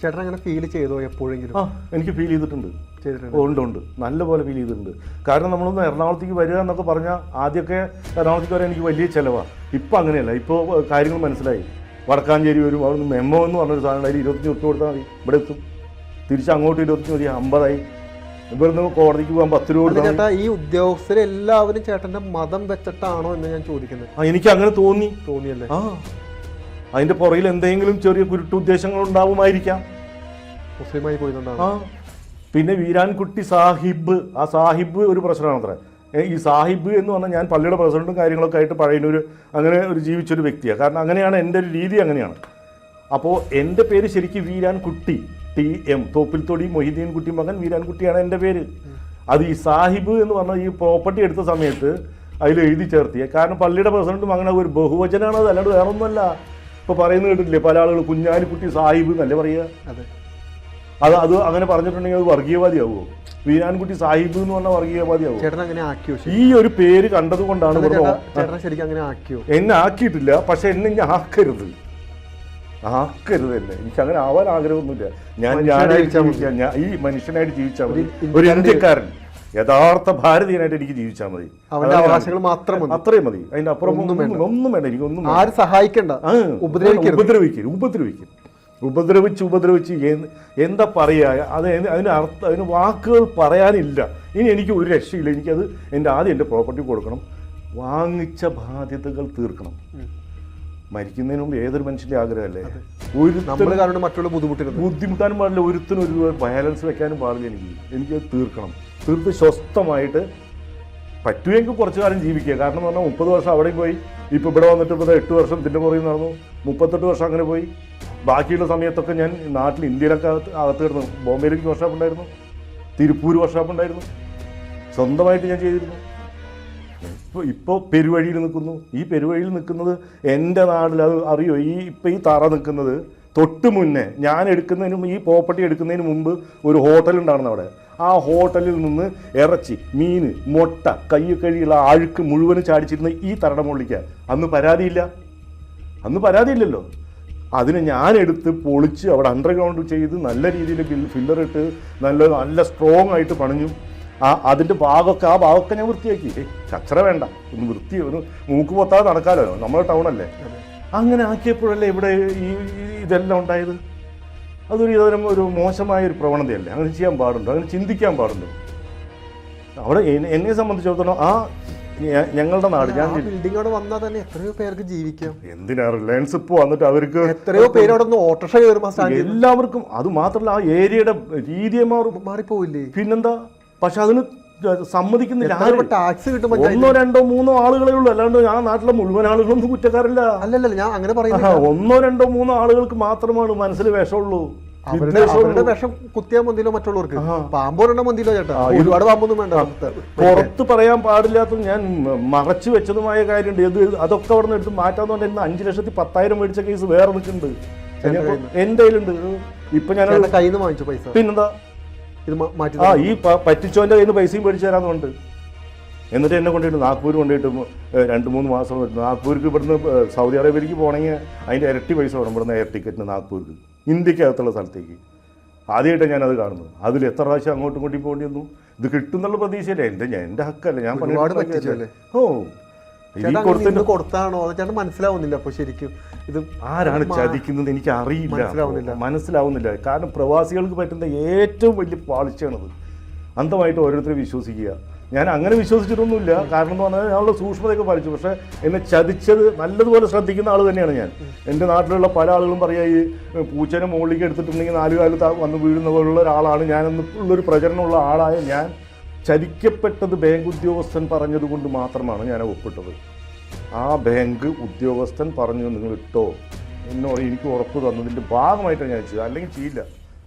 ചേട്ടൻ അങ്ങനെ ഫീൽ ചെയ്തോ എപ്പോഴെങ്കിലും? എനിക്ക് ഫീൽ ചെയ്തിട്ടുണ്ട്. ഉണ്ട്, നല്ലപോലെ ഫീൽ ചെയ്തിട്ടുണ്ട്. കാരണം നമ്മളൊന്ന് എറണാകുളത്തേക്ക് വരിക എന്നൊക്കെ പറഞ്ഞാൽ ആദ്യമൊക്കെ എറണാകുളത്തേക്ക് വരാൻ എനിക്ക് വലിയ ചിലവാണ്. ഇപ്പം അങ്ങനെയല്ല. ഇപ്പോൾ കാര്യങ്ങൾ മനസ്സിലായി. വടക്കാഞ്ചേരി വരും, അവിടെ നിന്ന് മെമ്മോ എന്ന് പറഞ്ഞൊരു സാധനം ഉണ്ടായി, 25 ഉറുപ്പിക കൊടുത്താൽ മതി, ഇവിടെ എത്തും. തിരിച്ച് അങ്ങോട്ട് 25 മതി, 50ആയി. ഇവിടുന്ന് കോടതിക്ക് പോകാൻ 10 രൂപ കൊടുത്താൽ. ചേട്ടാ ഈ ഉദ്യോഗസ്ഥരെല്ലാവരും ചേട്ടൻ്റെ മതം വെച്ചിട്ടാണോ എന്ന് ഞാൻ ചോദിക്കുന്നത്. എനിക്ക് അങ്ങനെ തോന്നിയല്ലേ? അതിന്റെ പുറകിൽ എന്തെങ്കിലും ചെറിയ കുരുട്ടുദ്ദേശങ്ങൾ ഉണ്ടാവുമായിരിക്കാം. മുസ്ലിമായി പോയിട്ടുണ്ടാവും. പിന്നെ വീരാൻകുട്ടി സാഹിബ്, ആ സാഹിബ് ഒരു പ്രശ്നമാണ് അത്ര. ഈ സാഹിബ് എന്ന് പറഞ്ഞാൽ ഞാൻ പള്ളിയുടെ പ്രസിഡന്റും കാര്യങ്ങളൊക്കെ ആയിട്ട് പഴയൊരു അങ്ങനെ ഒരു ജീവിച്ചൊരു വ്യക്തിയാണ്. കാരണം അങ്ങനെയാണ് എൻ്റെ ഒരു രീതി, അങ്ങനെയാണ്. അപ്പോൾ എൻ്റെ പേര് ശരിക്കും വീരാൻകുട്ടി, TM, തോപ്പിൽത്തൊടി മൊഹിദ്ദീൻ കുട്ടി മകൻ വീരാൻകുട്ടിയാണ് എൻ്റെ പേര്. അത് ഈ സാഹിബ് എന്ന് പറഞ്ഞാൽ ഈ പ്രോപ്പർട്ടി എടുത്ത സമയത്ത് അതിൽ എഴുതി ചേർത്തിയ. കാരണം പള്ളിയുടെ പ്രസിഡന്റും അങ്ങനെ ഒരു ബഹുവചനാണ്, അത് അല്ലാണ്ട് വേറെ ഒന്നുമല്ല. ഇപ്പോൾ പറയുന്നത് കേട്ടില്ലേ പല ആളുകൾ, കുഞ്ഞാലിക്കുട്ടി സാഹിബ് എന്നല്ലേ പറയുക. അത് അങ്ങനെ പറഞ്ഞിട്ടുണ്ടെങ്കിൽ അത് വർഗീയവാദിയാവുമോ? വീരാൻകുട്ടി സാഹിബ് എന്ന് പറഞ്ഞാൽ വർഗീയവാദിയാവും. ഈ ഒരു പേര് കണ്ടത് കൊണ്ടാണ് എന്നെ ആക്കിയിട്ടില്ല. പക്ഷെ എന്നെ ഇനി ആക്കരുത് എന്നെ. എനിക്ക് അങ്ങനെ ആവാൻ ആഗ്രഹമൊന്നുമില്ല. ഞാൻ ഈ മനുഷ്യനായിട്ട് ജീവിച്ചാൽ മതി, ഒരു ഇന്ത്യക്കാരൻ, യഥാർത്ഥ ഭാരതീയനായിട്ട് എനിക്ക് ജീവിച്ചാൽ മതി. അവകാശങ്ങൾ മാത്രം അത്രയും മതി. അതിന്റെ അപ്പുറം ഒന്നും വേണ്ട. എനിക്കൊന്നും ആരും സഹായിക്കണ്ട, ഉപദ്രവിച്ച് എന്താ പറയുക, അതിന് വാക്കുകൾ പറയാനില്ല. ഇനി എനിക്ക് ഒരു രക്ഷയില്ല. എനിക്കത് ആദ്യം എൻ്റെ പ്രോപ്പർട്ടി കൊടുക്കണം, വാങ്ങിച്ച ബാധ്യതകൾ തീർക്കണം. മരിക്കുന്നതിന് മുമ്പ് ഏതൊരു മനുഷ്യൻ്റെ ആഗ്രഹമല്ലേ? മറ്റുള്ള ബുദ്ധിമുട്ടാനും പാടില്ല, ഒരുത്തിനും ഒരു വയലൻസ് വെക്കാനും പാടില്ല. എനിക്കത് തീർക്കണം. തീർത്ത് സ്വസ്ഥമായിട്ട് പറ്റുമെങ്കിൽ കുറച്ചു കാലം ജീവിക്കുക. കാരണം എന്ന് പറഞ്ഞാൽ 30 വർഷം അവിടെയും പോയി, ഇപ്പോൾ ഇവിടെ വന്നിട്ട് ഇപ്പോൾ 8 വർഷം ഇതിൻ്റെ പുറകിൽ നടന്നു, 38 വർഷം അങ്ങനെ പോയി. ബാക്കിയുള്ള സമയത്തൊക്കെ ഞാൻ നാട്ടിൽ ഇന്ത്യയിലൊക്കെ അകത്ത് കിടന്നു. ബോംബെയിലേക്ക് വർക്ക്ഷോപ്പ് ഉണ്ടായിരുന്നു, തിരുപ്പൂർ വർക്ക്ഷോപ്പ് ഉണ്ടായിരുന്നു, സ്വന്തമായിട്ട് ഞാൻ ചെയ്തിരുന്നു. ഇപ്പോൾ പെരുവഴിയിൽ നിൽക്കുന്നു. ഈ പെരുവഴിയിൽ നിൽക്കുന്നത് എൻ്റെ നാട്ടിൽ, അത് അറിയോ? ഈ തറ നിൽക്കുന്നത് തൊട്ട് മുന്നേ ഞാൻ ഈ പ്രോപ്പർട്ടി എടുക്കുന്നതിന് മുമ്പ് ഒരു ഹോട്ടലുണ്ടായിരുന്നു അവിടെ. ആ ഹോട്ടലിൽ നിന്ന് ഇറച്ചി, മീൻ, മുട്ട, കയ്യുള്ള അഴുക്ക് മുഴുവനും ചാടിച്ചിരുന്ന ഈ തറയുടെ മുകളിലേക്ക് അന്ന് പരാതിയില്ലല്ലോ. അതിനെ ഞാനെടുത്ത് പൊളിച്ച് അവിടെ അണ്ടർഗ്രൗണ്ട് ചെയ്ത് നല്ല രീതിയിൽ ഫില്ലറിട്ട് നല്ല സ്ട്രോങ് ആയിട്ട് പണിഞ്ഞു. അതിൻ്റെ ഭാഗമൊക്കെ ഞാൻ വൃത്തിയാക്കി. കച്ചറ വേണ്ട, ഒന്ന് മൂക്ക് പൊത്താതെ നടക്കാമല്ലോ, നമ്മുടെ ടൗണല്ലേ. അങ്ങനെ ആക്കിയപ്പോഴല്ലേ ഇവിടെ ഇതെല്ലാം ഉണ്ടായത്. ഒരു മോശമായ ഒരു പ്രവണതയല്ലേ? അങ്ങനെ ചെയ്യാൻ പാടുണ്ടോ? അങ്ങനെ ചിന്തിക്കാൻ പാടുണ്ടോ? അവിടെ എന്നെ സംബന്ധിച്ചിടത്തോളം ഞങ്ങളുടെ നാട്, ഞാൻ ബിൽഡിങ്ങോട് വന്നാൽ തന്നെ എത്രയോ പേർക്ക് ജീവിക്കാം. എന്തിനാ റിലയൻസ് ഇപ്പോൾ വന്നിട്ട് അവർക്ക് എത്രയോ പേരോട് ഓട്ടോറിക്ഷ കയറുമ്പോൾ എല്ലാവർക്കും. അത് മാത്രമല്ല ആ ഏരിയയുടെ രീതിയെ മാറിപ്പോവില്ലേ? പിന്നെന്താ? പക്ഷെ അതിന് സമ്മതിക്കുന്നില്ല. ടാക്സ് കിട്ടുമ്പോൾ 1, 2, 3 ആളുകളേ ഉള്ളൂ. അല്ലാണ്ട് ആ നാട്ടിലെ മുഴുവൻ ആളുകളൊന്നും കുറ്റക്കാരല്ല. അല്ലല്ല, ഞാൻ അങ്ങനെ പറയുന്നത് 1, 2, 3 ആളുകൾക്ക് മാത്രമാണ് മനസ്സിൽ വിഷമുള്ളൂ. വിഷം കുത്തിയാൽ മതിയല്ലോ മറ്റുള്ളവർക്ക്. പാമ്പോരെണ്ണം മതിയല്ലോ ചേട്ടാ, ഒരുപാട് പാമ്പൊന്നും വേണ്ട. പുറത്ത് പറയാൻ പാടില്ലാത്തത് ഞാൻ മറച്ചു വെച്ചതുമായ കാര്യമുണ്ട്. അതൊക്കെ അവിടെ നിന്ന് എടുത്ത് മാറ്റാന്ന് പറഞ്ഞാൽ 5,10,000 മേടിച്ച കേസ് വേറെ നിൽക്കുന്നുണ്ട്. എൻ്റെ കയ്യിലുണ്ട്. ഇപ്പൊ ഞാൻ കയ്യിൽ നിന്ന് വാങ്ങിച്ചു പൈസ. പിന്നെന്താ? ഈ പറ്റിച്ചോന്റെ കയ്യിൽ നിന്ന് പൈസയും മേടിച്ചു തരാന്നുണ്ട്. എന്നിട്ട് എന്നെ കൊണ്ടുപോയിട്ട് നാഗ്പൂർ കൊണ്ടുപോയിട്ട് 2-3 മാസം വരുന്നു. നാഗ്പൂർക്ക് ഇവിടുന്ന് സൗദി അറേബ്യയിലേക്ക് പോകണമെങ്കിൽ അതിൻ്റെ ഇരട്ടി പൈസ വേണം ഇവിടുന്ന് എയർ ടിക്കറ്റിന് നാഗ്പൂർക്ക്, ഇന്ത്യക്കകത്തുള്ള സ്ഥലത്തേക്ക്. ആദ്യമായിട്ടാണ് ഞാനത് കാണുന്നത്. അതിൽ എത്ര പ്രാവശ്യം അങ്ങോട്ടും ഇങ്ങോട്ടും പോകേണ്ടി വന്നു. ഇത് കിട്ടുന്നുള്ള പ്രതീക്ഷയല്ലേ? എൻ്റെ ഹക്കല്ലേ, ഞാൻ പണി. ചേട്ടാ അങ്ങനെ കൊടുത്താണോ അത് ചേട്ടൻ മനസ്സിലാവുന്നില്ല. അപ്പോൾ ശരിക്കും ഇത് ആരാണ് ചതിക്കുന്നത് എനിക്ക് അറിയില്ല, മനസ്സിലാവുന്നില്ല. കാരണം പ്രവാസികൾക്ക് പറ്റുന്ന ഏറ്റവും വലിയ പാളിച്ചയാണത്. അന്ധമായിട്ട് ഓരോരുത്തരെ വിശ്വസിക്കുക. ഞാൻ അങ്ങനെ വിശ്വസിച്ചിട്ടൊന്നുമില്ല. കാരണം എന്ന് പറഞ്ഞാൽ ഞാനുള്ള സൂക്ഷ്മതയൊക്കെ പാലിച്ചു. പക്ഷേ എന്നെ ചതിച്ചത് നല്ലതുപോലെ ശ്രദ്ധിക്കുന്ന ആൾ തന്നെയാണ് ഞാൻ. എൻ്റെ നാട്ടിലുള്ള പല ആളുകളും പറയുക ഈ പൂച്ചനെ മുകളിലേക്ക് എടുത്തിട്ടുണ്ടെങ്കിൽ 4 കാലത്ത് വന്ന് വീഴുന്ന പോലുള്ള ഒരാളാണ് ഞാനെന്നുള്ളൊരു പ്രചരണമുള്ള ആളായ ഞാൻ ചതിക്കപ്പെട്ടത് ബാങ്ക് ഉദ്യോഗസ്ഥൻ പറഞ്ഞതുകൊണ്ട് മാത്രമാണ് ഞാൻ ഒപ്പിട്ടത്. ആ ബാങ്ക് ഉദ്യോഗസ്ഥൻ പറഞ്ഞു നിങ്ങൾ ഇട്ടോ എന്നോട് എനിക്ക് ഉറപ്പ് തന്നതിൻ്റെ ഭാഗമായിട്ടാണ് ഞാൻ ചെയ്തത്. അല്ലെങ്കിൽ ചെയ്യില്ല.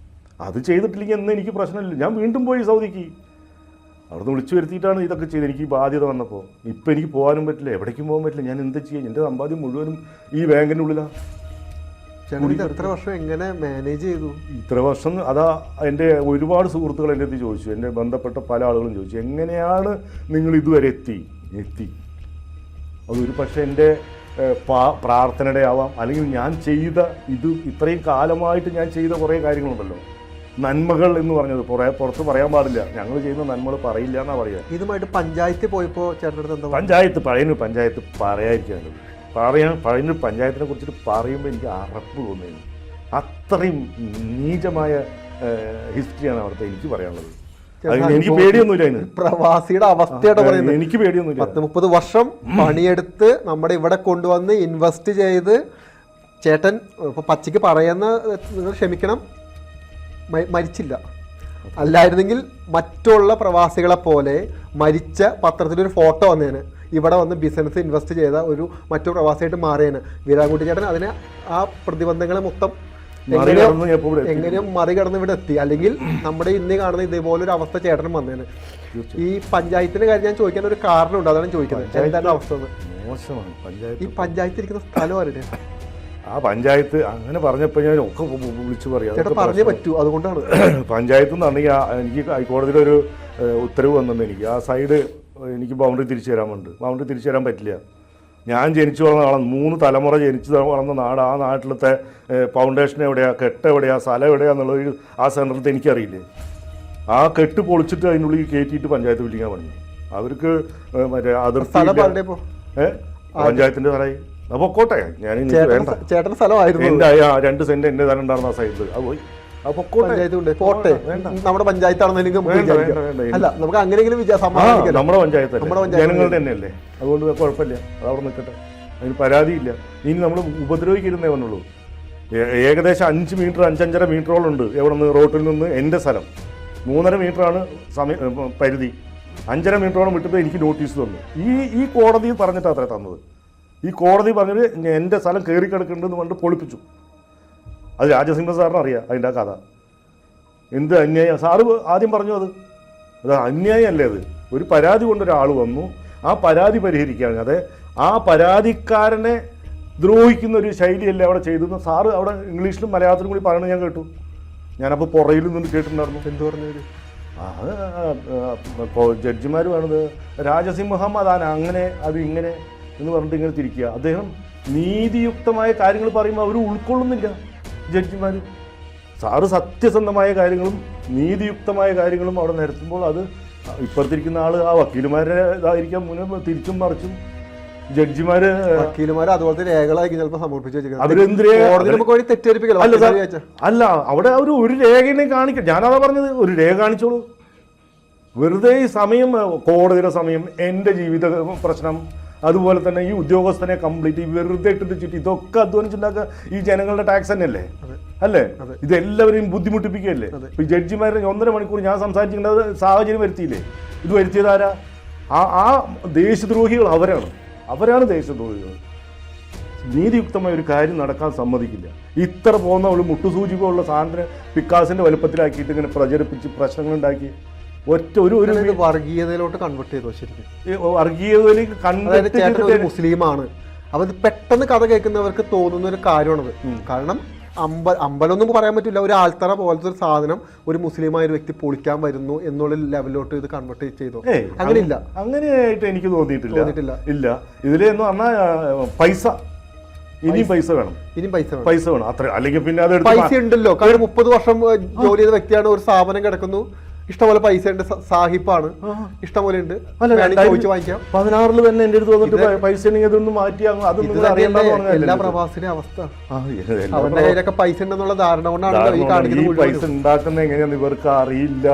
അത് ചെയ്തിട്ടില്ലെങ്കിൽ എന്ന് എനിക്ക് പ്രശ്നമില്ല. ഞാൻ വീണ്ടും പോയി സൗദിക്ക് അവിടുന്ന് വിളിച്ചു വരുത്തിയിട്ടാണ് ഇതൊക്കെ ചെയ്തത്. എനിക്ക് ഈ ബാധ്യത വന്നപ്പോൾ ഇപ്പം എനിക്ക് പോകാനും പറ്റില്ല, എവിടേക്കും പോകാൻ പറ്റില്ല. ഞാൻ എന്താ ചെയ്യുക? എൻ്റെ സമ്പാദ്യം മുഴുവനും ഈ ബാങ്കിൻ്റെ ഉള്ളിലാണ്. എത്ര വർഷം എങ്ങനെ മാനേജ് ചെയ്തു? ഇത്ര വർഷം അതാ എൻ്റെ ഒരുപാട് സുഹൃത്തുക്കൾ എൻ്റെ അടുത്ത് ചോദിച്ചു, എൻ്റെ ബന്ധപ്പെട്ട പല ആളുകളും ചോദിച്ചു, എങ്ങനെയാണ് നിങ്ങൾ ഇതുവരെ എത്തി? അതൊരു പക്ഷേ എൻ്റെ പ്രാർത്ഥനയുടെ ആവാം, അല്ലെങ്കിൽ ഞാൻ ചെയ്ത ഇത്രയും കാലമായിട്ട് ഞാൻ ചെയ്ത കുറേ കാര്യങ്ങളുണ്ടല്ലോ, നന്മകൾ എന്ന് പറഞ്ഞത് പുറത്ത് പറയാൻ പാടില്ല. ഞങ്ങൾ ചെയ്യുന്ന നന്മകൾ പറയില്ല എന്നാ പറയുക. ഇതുമായിട്ട് പഞ്ചായത്തിൽ പോയപ്പോൾ ചേട്ടൻ്റെ എന്താ പഞ്ചായത്ത് പറയാതിരിക്കാനുള്ളത്. പഴയൊരു പഞ്ചായത്തിനെ കുറിച്ചിട്ട് പറയുമ്പോൾ എനിക്ക് അറപ്പ് തോന്നുന്നു. അത്രയും നീചമായ ഹിസ്റ്ററിയാണ് അവിടുത്തെ എനിക്ക് പറയാനുള്ളത്. എനിക്ക് പേടിയൊന്നുമില്ല അതിന്. പ്രവാസിയുടെ അവസ്ഥയായിട്ട് പറയുന്നത് എനിക്ക് പേടിയൊന്നുമില്ല. 30 വർഷം പണിയെടുത്ത് നമ്മുടെ ഇവിടെ കൊണ്ടുവന്ന് ഇൻവെസ്റ്റ് ചെയ്ത് ചേട്ടൻ ഇപ്പൊ പച്ചയ്ക്ക് പറയുന്ന നിങ്ങൾ ക്ഷമിക്കണം മരിച്ചില്ല. അല്ലായിരുന്നെങ്കിൽ മറ്റുള്ള പ്രവാസികളെ പോലെ മരിച്ച പത്രത്തിലൊരു ഫോട്ടോ വന്നേന്, ഇവിടെ വന്ന് ബിസിനസ് ഇൻവെസ്റ്റ് ചെയ്ത ഒരു മറ്റു പ്രവാസിയായിട്ട് മാറിയേന്. വീരാൻകുട്ടി ചേട്ടൻ അതിനെ ആ പ്രതിബന്ധങ്ങളെ മൊത്തം എങ്ങനെയും മറികടന്ന് ഇവിടെ എത്തി. അല്ലെങ്കിൽ നമ്മുടെ ഇന്ന് കാണുന്ന ഇതേപോലൊരു അവസ്ഥ ചേട്ടനും വന്നേന്. ഈ പഞ്ചായത്തിന്റെ കാര്യം ഞാൻ ചോദിക്കാൻ ഒരു കാരണമുണ്ട്, അതാണ് ചോദിക്കുന്നത്. എന്താണ് അവസ്ഥ? ഈ പഞ്ചായത്ത് ഇരിക്കുന്ന സ്ഥലം ആരുടെ? ആ പഞ്ചായത്ത് അങ്ങനെ പറഞ്ഞപ്പോൾ ഞാൻ ഒക്കെ വിളിച്ചു പറയാം, പറഞ്ഞേ പറ്റൂ. അതുകൊണ്ടാണ് പഞ്ചായത്ത് നിന്നാണെങ്കിൽ എനിക്ക് ഹൈക്കോടതിയിലൊരു ഉത്തരവ് വന്നിട്ടുണ്ട്. എനിക്ക് ആ സൈഡ് എനിക്ക് ബൗണ്ടറി തിരിച്ചു തരാൻ വേണ്ടി. ബൗണ്ടറി തിരിച്ചു തരാൻ പറ്റില്ല. ഞാൻ ജനിച്ചു വളർന്ന ആളാണ്, 3 തലമുറ ജനിച്ചു വളർന്ന നാട്. ആ നാട്ടിലത്തെ ഫൗണ്ടേഷൻ എവിടെയാണ്, കെട്ട് എവിടെയാണ്, സ്ഥലം എവിടെയാണെന്നുള്ളത് ആ സെൻറ്ററിലത്തെ എനിക്കറിയില്ലേ. ആ കെട്ട് പൊളിച്ചിട്ട് അതിനുള്ളിൽ കയറ്റിയിട്ട് പഞ്ചായത്ത് ബിൽഡിങ്ങാണ് പണിഞ്ഞു. അവർക്ക് മറ്റേ അതിർത്തി പഞ്ചായത്തിൻ്റെ സ്ഥലമായി. അപ്പോൾ കോട്ടെ ഞാൻ വേണ്ട, ചേട്ടൻ സ്ഥലമായിരുന്നു. എൻ്റെ 2 സെന്റ് എൻ്റെ സ്ഥലം ഉണ്ടായിരുന്ന ആ സൈഡിൽ അത് പോയി. നമ്മുടെ പഞ്ചായത്താണെന്നെങ്കിലും അല്ല, നമുക്ക് അങ്ങനെയെങ്കിലും നമ്മുടെ പഞ്ചായത്ത് ജനങ്ങളുടെ തന്നെയല്ലേ, അതുകൊണ്ട് കുഴപ്പമില്ല, അതവിടെ നിൽക്കട്ടെ, അതിന് പരാതിയില്ല. ഇനി നമ്മൾ ഉപദ്രവിക്കുന്നേ വന്നുള്ളൂ. ഏകദേശം 5 മീറ്റർ 5.5 മീറ്ററോളുണ്ട് എവിടെ നിന്ന് റോട്ടിൽ നിന്ന് എൻ്റെ സ്ഥലം. 3.5 മീറ്ററാണ് പരിധി. 5.5 മീറ്ററോളം വിട്ടിട്ട് എനിക്ക് നോട്ടീസ് തന്നു. ഈ കോടതി പറഞ്ഞിട്ടാണ് അത്ര തന്നത്. ഈ കോടതി പറഞ്ഞത് എൻ്റെ സ്ഥലം കയറി കിടക്കുന്നുണ്ടെന്ന് പറഞ്ഞിട്ട് പൊളിപ്പിച്ചു. അത് രാജസിംഹ സാറിന് അറിയാം അതിൻ്റെ ആ കഥ. എന്ത് അന്യായം സാറ് ആദ്യം പറഞ്ഞു. അത് അന്യായമല്ലേ? അത് ഒരു പരാതി കൊണ്ടൊരാൾ വന്നു, ആ പരാതി പരിഹരിക്കുകയാണ്. അതെ, ആ പരാതിക്കാരനെ ദ്രോഹിക്കുന്ന ഒരു ശൈലിയല്ലേ അവിടെ ചെയ്തെന്ന് സാറ് അവിടെ ഇംഗ്ലീഷിലും മലയാളത്തിലും കൂടി പറയുന്നത് ഞാൻ കേട്ടു. ഞാനപ്പോൾ പുറയിൽ നിന്ന് കേട്ടിട്ടുണ്ടായിരുന്നു. എന്തു പറഞ്ഞത്? ജഡ്ജിമാർ വേണത് രാജസിംഹം അതാണ് അങ്ങനെ അത് ഇങ്ങനെ എന്ന് പറഞ്ഞിട്ട് ഇങ്ങനെ തിരിക്കുക. അദ്ദേഹം നീതിയുക്തമായ കാര്യങ്ങൾ പറയുമ്പോൾ അവർ ഉൾക്കൊള്ളുന്നില്ല ജഡ്ജിമാർ. സാറ് സത്യസന്ധമായ കാര്യങ്ങളും നീതിയുക്തമായ കാര്യങ്ങളും അവിടെ നിരത്തുമ്പോൾ അത് ഇപ്പുറത്തിരിക്കുന്ന ആൾ ആ വക്കീലുമാരെ ഇതായിരിക്കാം മുന്നേ തിരിച്ചും മറിച്ചും ജഡ്ജിമാര് അതുപോലത്തെ രേഖകളായിരിക്കും ചിലപ്പോൾ സമർപ്പിച്ചു. അല്ല, അവിടെ അവർ ഒരു രേഖയെ കാണിക്കാം. ഞാനതാ പറഞ്ഞത്, ഒരു രേഖ കാണിച്ചോളൂ. വെറുതെ ഈ സമയം, കോടതിയുടെ സമയം, എൻ്റെ ജീവിത പ്രശ്നം, അതുപോലെ തന്നെ ഈ ഉദ്യോഗസ്ഥനെ കംപ്ലീറ്റ് വെറുതെ ഇട്ടിട്ട് ചുറ്റി ഇതൊക്കെ അധ്വാനിച്ചുണ്ടാക്കുക ഈ ജനങ്ങളുടെ ടാക്സ് തന്നെയല്ലേ അല്ലേ? ഇതെല്ലാവരെയും ബുദ്ധിമുട്ടിപ്പിക്കുകയല്ലേ? ഈ ജഡ്ജിമാരെ 1.5 മണിക്കൂർ ഞാൻ സംസാരിച്ചിട്ടുള്ളത് സാഹചര്യം വരുത്തിയില്ലേ? ഇത് വരുത്തിയതാരാ? ആ ദേശദ്രോഹികൾ അവരാണ് ദേശദ്രോഹികൾ. നീതിയുക്തമായ ഒരു കാര്യം നടക്കാൻ സമ്മതിക്കില്ല. ഇത്ര പോകുന്ന ഒരു മുട്ടുസൂചി പോലുള്ള സാധനത്തിന് പിക്കാസിന്റെ വലുപ്പത്തിലാക്കിയിട്ട് ഇങ്ങനെ പ്രചരിപ്പിച്ച് പ്രശ്നങ്ങളുണ്ടാക്കി ഒരു വർഗീയതയിലോട്ട് കൺവേർട്ട് ചെയ്തു. ശരിക്കും വർഗീയതയിലേക്ക് കൺവേർട്ട് മുസ്ലിമാണ്. അപ്പോൾ ഇത് പെട്ടെന്ന് കഥ കേൾക്കുന്നവർക്ക് തോന്നുന്ന ഒരു കാര്യമാണത്. കാരണം അമ്പലമൊന്നും പറയാൻ പറ്റില്ല, ഒരു ആൾത്തറ പോലത്തെ ഒരു സാധനം ഒരു മുസ്ലിമായ ഒരു വ്യക്തി പൊളിക്കാൻ വരുന്നു എന്നുള്ള ലെവലിലോട്ട് ഇത് കൺവേർട്ട് ചെയ്തു. അങ്ങനെയില്ല, അങ്ങനെയായിട്ട് എനിക്ക് തോന്നിയിട്ടില്ല. ഇല്ല, ഇതിലെന്ന് പറഞ്ഞാൽ ഇനിയും പൈസ വേണം അത്ര. അല്ലെങ്കിൽ പിന്നെ അത് പൈസ ഉണ്ടല്ലോ. കാരണം 30 വർഷം ജോലി ചെയ്ത വ്യക്തിയാണ്, ഒരു സ്ഥാപനം കിടക്കുന്നു, ഇഷ്ടംപോലെ പൈസ ഉണ്ട്, സാഹിബാണ്, ഇഷ്ടംപോലെ ഉണ്ട്, ചോദിച്ചു വാങ്ങിക്കാം. 16 തന്നെ എന്റെ അടുത്ത് വന്നിട്ട് പൈസ ഉണ്ടെങ്കിൽ അതൊന്ന് മാറ്റി അതൊന്നും അറിയണ്ടെന്ന് പറഞ്ഞാൽ എല്ലാ പ്രവാസിയുടെ അവസ്ഥ. അവരുടെ കയ്യിലൊക്കെ പൈസ ഉണ്ടെന്നുള്ള ധാരണ കൊണ്ടാണ് ഈ കാണിക്കുന്നത്. പൈസ ഉണ്ടാക്കുന്ന എങ്ങനെയാന്ന് ഇവർക്ക് അറിയില്ല.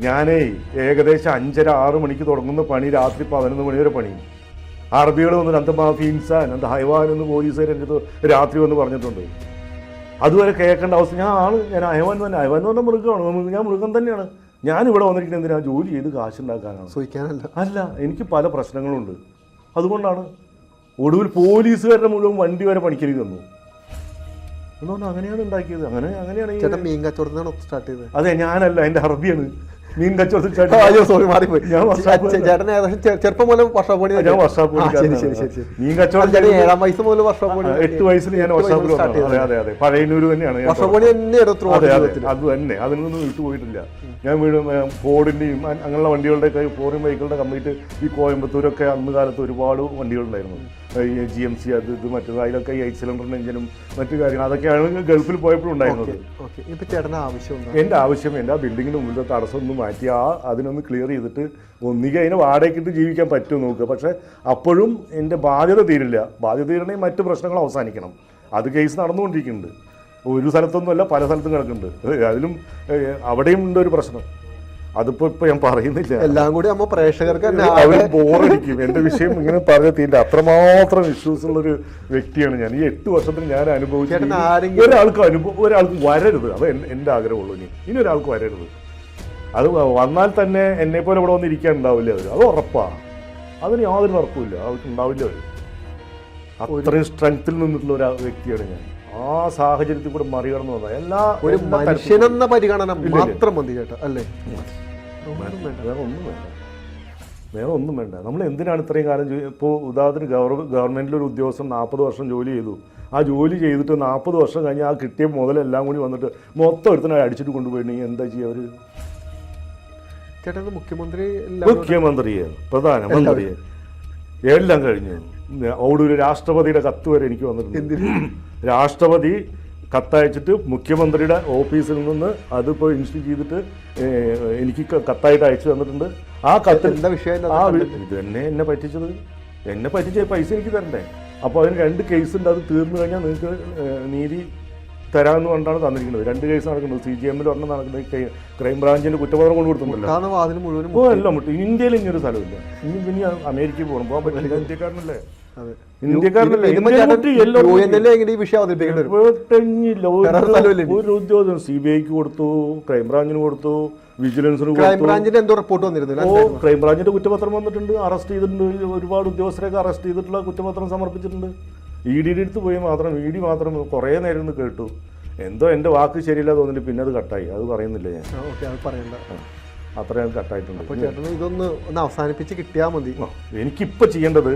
ഞാനേ ഏകദേശം 5:30-6 മണിക്ക് തുടങ്ങുന്ന പണി രാത്രി 11 മണി വരെ പണി. അറബികൾ വന്നിട്ട് അന്ത മാഫി ഇൻസാൻ അന്ത ഹൈവാൻ എന്ന് പോലീസുകാർ എൻ്റെ അടുത്ത് രാത്രി വന്ന് പറഞ്ഞിട്ടുണ്ട്. അതുവരെ കേൾക്കേണ്ട അവസ്ഥ. ഞാൻ അയവാൻ തന്നെ. അയവാൻ എന്ന് പറഞ്ഞാൽ മൃഗമാണ്. ഞാൻ മൃഗം തന്നെയാണ്. ഞാനിവിടെ വന്നിരിക്കുന്നത് എന്തിനാ? ജോലി ചെയ്ത് കാശുണ്ടാക്കാനാണ്, സൂഹിക്കാനല്ല. അല്ല, എനിക്ക് പല പ്രശ്നങ്ങളുണ്ട്. അതുകൊണ്ടാണ് ഒടുവിൽ പോലീസുകാരുടെ മുഴുവൻ വണ്ടി വരെ പണിക്കരുത് തന്നു. അതുകൊണ്ട് അങ്ങനെയാണ് ഉണ്ടാക്കിയത്. അങ്ങനെയാണ് മീൻ കച്ചവടത്തിനാണ് സ്റ്റാർട്ട് ചെയ്തത്. അതെ, ഞാനല്ല, എൻ്റെ അറബിയാണ് മീൻ കച്ചവടത്തിൽ. ചെറുപ്പം മുതൽ വർഷാപ്പണി. ഞാൻ വർഷാപ്പ് മീൻ കച്ചവടം 7 വയസ്സ് മുതൽ വർഷാപ്പണി. 8 വയസ്സിൽ ഞാൻ വർഷാപ്പിൽ. അതെ അതെ, പഴയന്നൂർ തന്നെയാണ്. അത് തന്നെ, അതിൽ നിന്നും വിട്ടുപോയിട്ടില്ല. ഞാൻ വീണ്ടും ഫോർഡിൻ്റെയും അങ്ങനെയുള്ള വണ്ടികളുടെ ഫോറിൻ വെഹിക്കിളുടെ കംപ്ലീറ്റ് ഈ കോയമ്പത്തൂരൊക്കെ അന്ന് കാലത്ത് ഒരുപാട് വണ്ടികളുണ്ടായിരുന്നു. ഈ GMC അത് ഇത് മറ്റേത്, അതിലൊക്കെ ഈ 8 സിലിണ്ടറിൻ്റെ എഞ്ചിനും മറ്റു കാര്യങ്ങൾ അതൊക്കെയാണ് ഗൾഫിൽ പോയപ്പോഴും ഉണ്ടായിരുന്നത്. എൻ്റെ ആവശ്യം എൻ്റെ ആ ബിൽഡിങ്ങിന് മുമ്പിലത്തെ തടസ്സം ഒന്ന് മാറ്റി അതിനൊന്ന് ക്ലിയർ ചെയ്തിട്ട് ഒന്നുകിൽ അതിനെ വാടകയ്ക്കിട്ട് ജീവിക്കാൻ പറ്റുമോ നോക്കുക. പക്ഷേ അപ്പോഴും എൻ്റെ ബാധ്യത തീരില്ല. ബാധ്യത തീരണമെങ്കിൽ മറ്റു പ്രശ്നങ്ങൾ അവസാനിക്കണം. അത് കേസ് നടന്നുകൊണ്ടിരിക്കുന്നുണ്ട്. ഒരു സ്ഥലത്തൊന്നുമല്ല, പല സ്ഥലത്തും കിടക്കുന്നുണ്ട്. അതിലും അവിടെയും ഉണ്ട് ഒരു പ്രശ്നം. അതിപ്പോ ഞാൻ പറയുന്നില്ല. എല്ലാം കൂടി നമ്മൾ പ്രേക്ഷകർക്ക് അവർ ബോറടിക്കും. എന്റെ വിഷയം ഇങ്ങനെ പറഞ്ഞിട്ടില്ല. അത്രമാത്രം ഇഷ്യൂസ് ഉള്ളൊരു വ്യക്തിയാണ് ഞാൻ. ഈ 8 വർഷത്തിൽ ഞാൻ അനുഭവിച്ചു. ഒരാൾക്ക് വരരുത്. അത് എൻ്റെ ആഗ്രഹമുള്ളൂ. ഇനി ഒരാൾക്ക് വരരുത്. അത് വന്നാൽ തന്നെ എന്നെ പോലെ ഇവിടെ വന്നിരിക്കാൻ ഉണ്ടാവില്ല. അത് ഉറപ്പാണ്. അതിന് യാതൊരു ഉറപ്പുമില്ല. അവർക്ക് ഉണ്ടാവില്ല. അത്രയും സ്ട്രെങ്ത്തിൽ നിന്നിട്ടുള്ള ഒരു വ്യക്തിയാണ് ഞാൻ. ആ സാഹചര്യത്തിൽ കൂടെ മറികടന്നു വന്ന എല്ലാ ഒരു മനുഷ്യനെന്ന പരിഗണന മാത്രം മതി കേട്ടോ, അല്ലേ? വേറെ ഒന്നും വേണ്ട. നമ്മൾ എന്തിനാണ് ഇത്രയും കാലം ഇപ്പോൾ ഉദാഹരണത്തിന് ഗവൺമെൻറ്റിലൊരു ഉദ്യോഗസ്ഥൻ 40 വർഷം ജോലി ചെയ്തു. ആ ജോലി ചെയ്തിട്ട് 40 വർഷം കഴിഞ്ഞ് ആ കിട്ടിയ മുതലെല്ലാം കൂടി വന്നിട്ട് മൊത്തം എടുത്തിട്ട് അടിച്ചിട്ട് കൊണ്ടുപോയിട്ടുണ്ടെങ്കിൽ എന്താ ചെയ്യുക അവർ? ചേട്ടാ, മുഖ്യമന്ത്രിയെ, പ്രധാനമന്ത്രിയെ എല്ലാം കഴിഞ്ഞു. അവിടെ ഒരു രാഷ്ട്രപതിയുടെ കത്ത് വരെ എനിക്ക് വന്നിട്ടുണ്ട്. രാഷ്ട്രപതി കത്തയച്ചിട്ട് മുഖ്യമന്ത്രിയുടെ ഓഫീസിൽ നിന്ന് അതിപ്പോൾ ഇൻസ്റ്റോൾ ചെയ്തിട്ട് എനിക്ക് കത്തായിട്ട് അയച്ചു തന്നിട്ടുണ്ട്. ആ കത്തിൽ ഇത് തന്നെ എന്നെ പറ്റിച്ചത്. എന്നെ പറ്റിച്ച പൈസ എനിക്ക് തരണ്ടേ? അപ്പോൾ അതിന് 2 കേസുണ്ട്. അത് തീർന്നു കഴിഞ്ഞാൽ നിങ്ങൾക്ക് നീതി തരാമെന്ന് കൊണ്ടാണ് തന്നിരിക്കുന്നത്. 2 കേസ് നടക്കുന്നത്. CGM-ൽ ഒരെണ്ണം നടക്കുന്നത്. ക്രൈംബ്രാഞ്ചിൻ്റെ കുറ്റപത്രം കൊണ്ട് കൊടുത്തിട്ടുണ്ടല്ലോ. എല്ലാം മുട്ടി. ഇന്ത്യയിൽ ഇനിയൊരു സ്ഥലമില്ല. പിന്നെ അമേരിക്കയിൽ പോകണം. പോകാൻ പറ്റില്ല. ഇന്ത്യക്കാരനല്ലേ? ഒരു ഉദ്യോഗസ്ഥൻ CBI-ക്ക് കൊടുത്തു, ക്രൈംബ്രാഞ്ചിന് കൊടുത്തു, വിജിലൻസിന് കൊടുത്തു. ക്രൈംബ്രാഞ്ചിന്റെ കുറ്റപത്രം വന്നിട്ടുണ്ട്. അറസ്റ്റ് ചെയ്തിട്ടുണ്ട്. ഒരുപാട് ഉദ്യോഗസ്ഥരെയൊക്കെ അറസ്റ്റ് ചെയ്തിട്ടുള്ള കുറ്റപത്രം സമർപ്പിച്ചിട്ടുണ്ട്. ED-യുടെ അടുത്ത് പോയി മാത്രം ED മാത്രം കുറേ നേരം ഒന്ന് കേട്ടു. എന്തോ എൻ്റെ വാക്ക് ശരിയില്ല തോന്നിട്ട് പിന്നെ അത് കട്ടായി. അത് പറയുന്നില്ല ഞാൻ. അത്രയും കട്ടായിട്ടുണ്ട്. അപ്പോൾ ചേട്ടൻ ഇതൊന്ന് അവസാനിപ്പിച്ച് കിട്ടിയാൽ മതി. എനിക്കിപ്പോൾ ചെയ്യേണ്ടത്,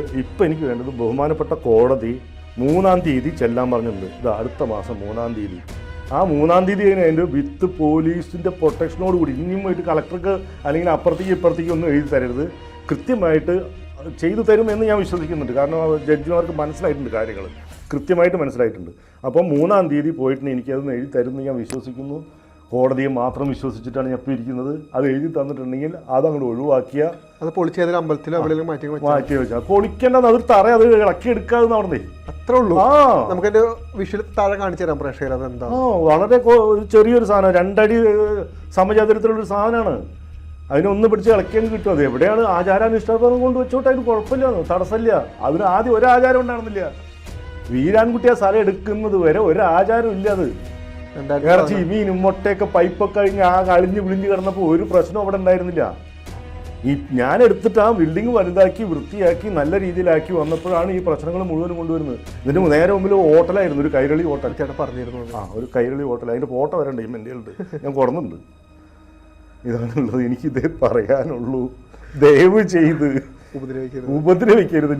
എനിക്ക് വേണ്ടത് ബഹുമാനപ്പെട്ട കോടതി 3-ാം തീയതി ചെല്ലാൻ പറഞ്ഞിട്ടുണ്ട്. ഇത് അടുത്ത മാസം 3-ാം തീയതി. ആ 3-ാം തീയതി അതിൻ്റെ വിത്ത് പോലീസിൻ്റെ പ്രൊട്ടക്ഷനോട് കൂടി ഇനിയും പോയിട്ട് കളക്ടർക്ക് അല്ലെങ്കിൽ അപ്പുറത്തേക്ക് ഇപ്പുറത്തേക്ക് ഒന്നും എഴുതി തരരുത്. കൃത്യമായിട്ട് ചെയ്തു തരുമെന്ന് ഞാൻ വിശ്വസിക്കുന്നുണ്ട്. കാരണം ജഡ്ജിമാർക്ക് മനസ്സിലായിട്ടുണ്ട്, കാര്യങ്ങൾ കൃത്യമായിട്ട് മനസ്സിലായിട്ടുണ്ട്. അപ്പം 3-ാം തീയതി പോയിട്ട് എനിക്കതൊന്ന് എഴുതി തരുമെന്ന് ഞാൻ വിശ്വസിക്കുന്നു. കോടതിയെ മാത്രം വിശ്വസിച്ചിട്ടാണ് ഞാൻ ഇപ്പോൾ ഇരിക്കുന്നത്. അത് എഴുതി തന്നിട്ടുണ്ടെങ്കിൽ അതങ്ങോട്ട് ഒഴിവാക്കിയ അത് പൊളിച്ചതിൽ അമ്പലത്തിലോ മാറ്റി വെച്ചാൽ പൊളിക്കേണ്ടത്. അത് തറ അത് ഇളക്കി എടുക്കാതെ നടന്നേ. അത്രേ ഉള്ളൂ. നമുക്ക് എൻ്റെ വിഷ്വൽ താഴെ കാണിച്ചു തരാം പ്രേക്ഷകർ. അതെന്താ? വളരെ ചെറിയൊരു സാധനം, 2 അടി സമചതുരത്തിലുള്ളൊരു സാധനമാണ്. അതിനൊന്ന് പിടിച്ച് ഇളക്കിയാൽ കിട്ടും. അത് എവിടെയാണ് ആചാരാനുഷ്ഠാനം കൊണ്ട് വെച്ചോട്ടെ, അതിന് കുഴപ്പമില്ല, തടസ്സമില്ല. അതിന് ആദ്യം ഒരാചാരം ഉണ്ടായിരുന്നില്ല. വീരാൻകുട്ടി ആ സ്ഥലം എടുക്കുന്നത് വരെ ഒരാചാരം ഇല്ല. അത് ഇറച്ചി മീനും മുട്ടയൊക്കെ പൈപ്പൊക്കെ കഴിഞ്ഞ് കളിഞ്ഞ് വിളിഞ്ഞ് കിടന്നപ്പോൾ ഒരു പ്രശ്നം അവിടെ ഉണ്ടായിരുന്നില്ല. ഞാൻ എടുത്തിട്ട് ആ ബിൽഡിംഗ് വലുതാക്കി വൃത്തിയാക്കി നല്ല രീതിയിലാക്കി വന്നപ്പോഴാണ് ഈ പ്രശ്നങ്ങൾ മുഴുവനും കൊണ്ടുവരുന്നത്. ഇതിന് നേരെ മുമ്പിൽ ഹോട്ടലായിരുന്നു, ഒരു കൈരളി ഹോട്ടൽ. ചേട്ടൻ പറഞ്ഞിരുന്നു. ഒരു കൈരളി ഹോട്ടൽ. അതിൻ്റെ ഫോട്ടോ വരണ്ടേ എൻ്റെ ഉണ്ട്, ഞാൻ കൊടുന്നുണ്ട്. ഇതാണുള്ളത്. എനിക്കിതേ പറയാനുള്ളൂ. ദയവ് ചെയ്ത് ഉപദ്രവിക്കരുത്.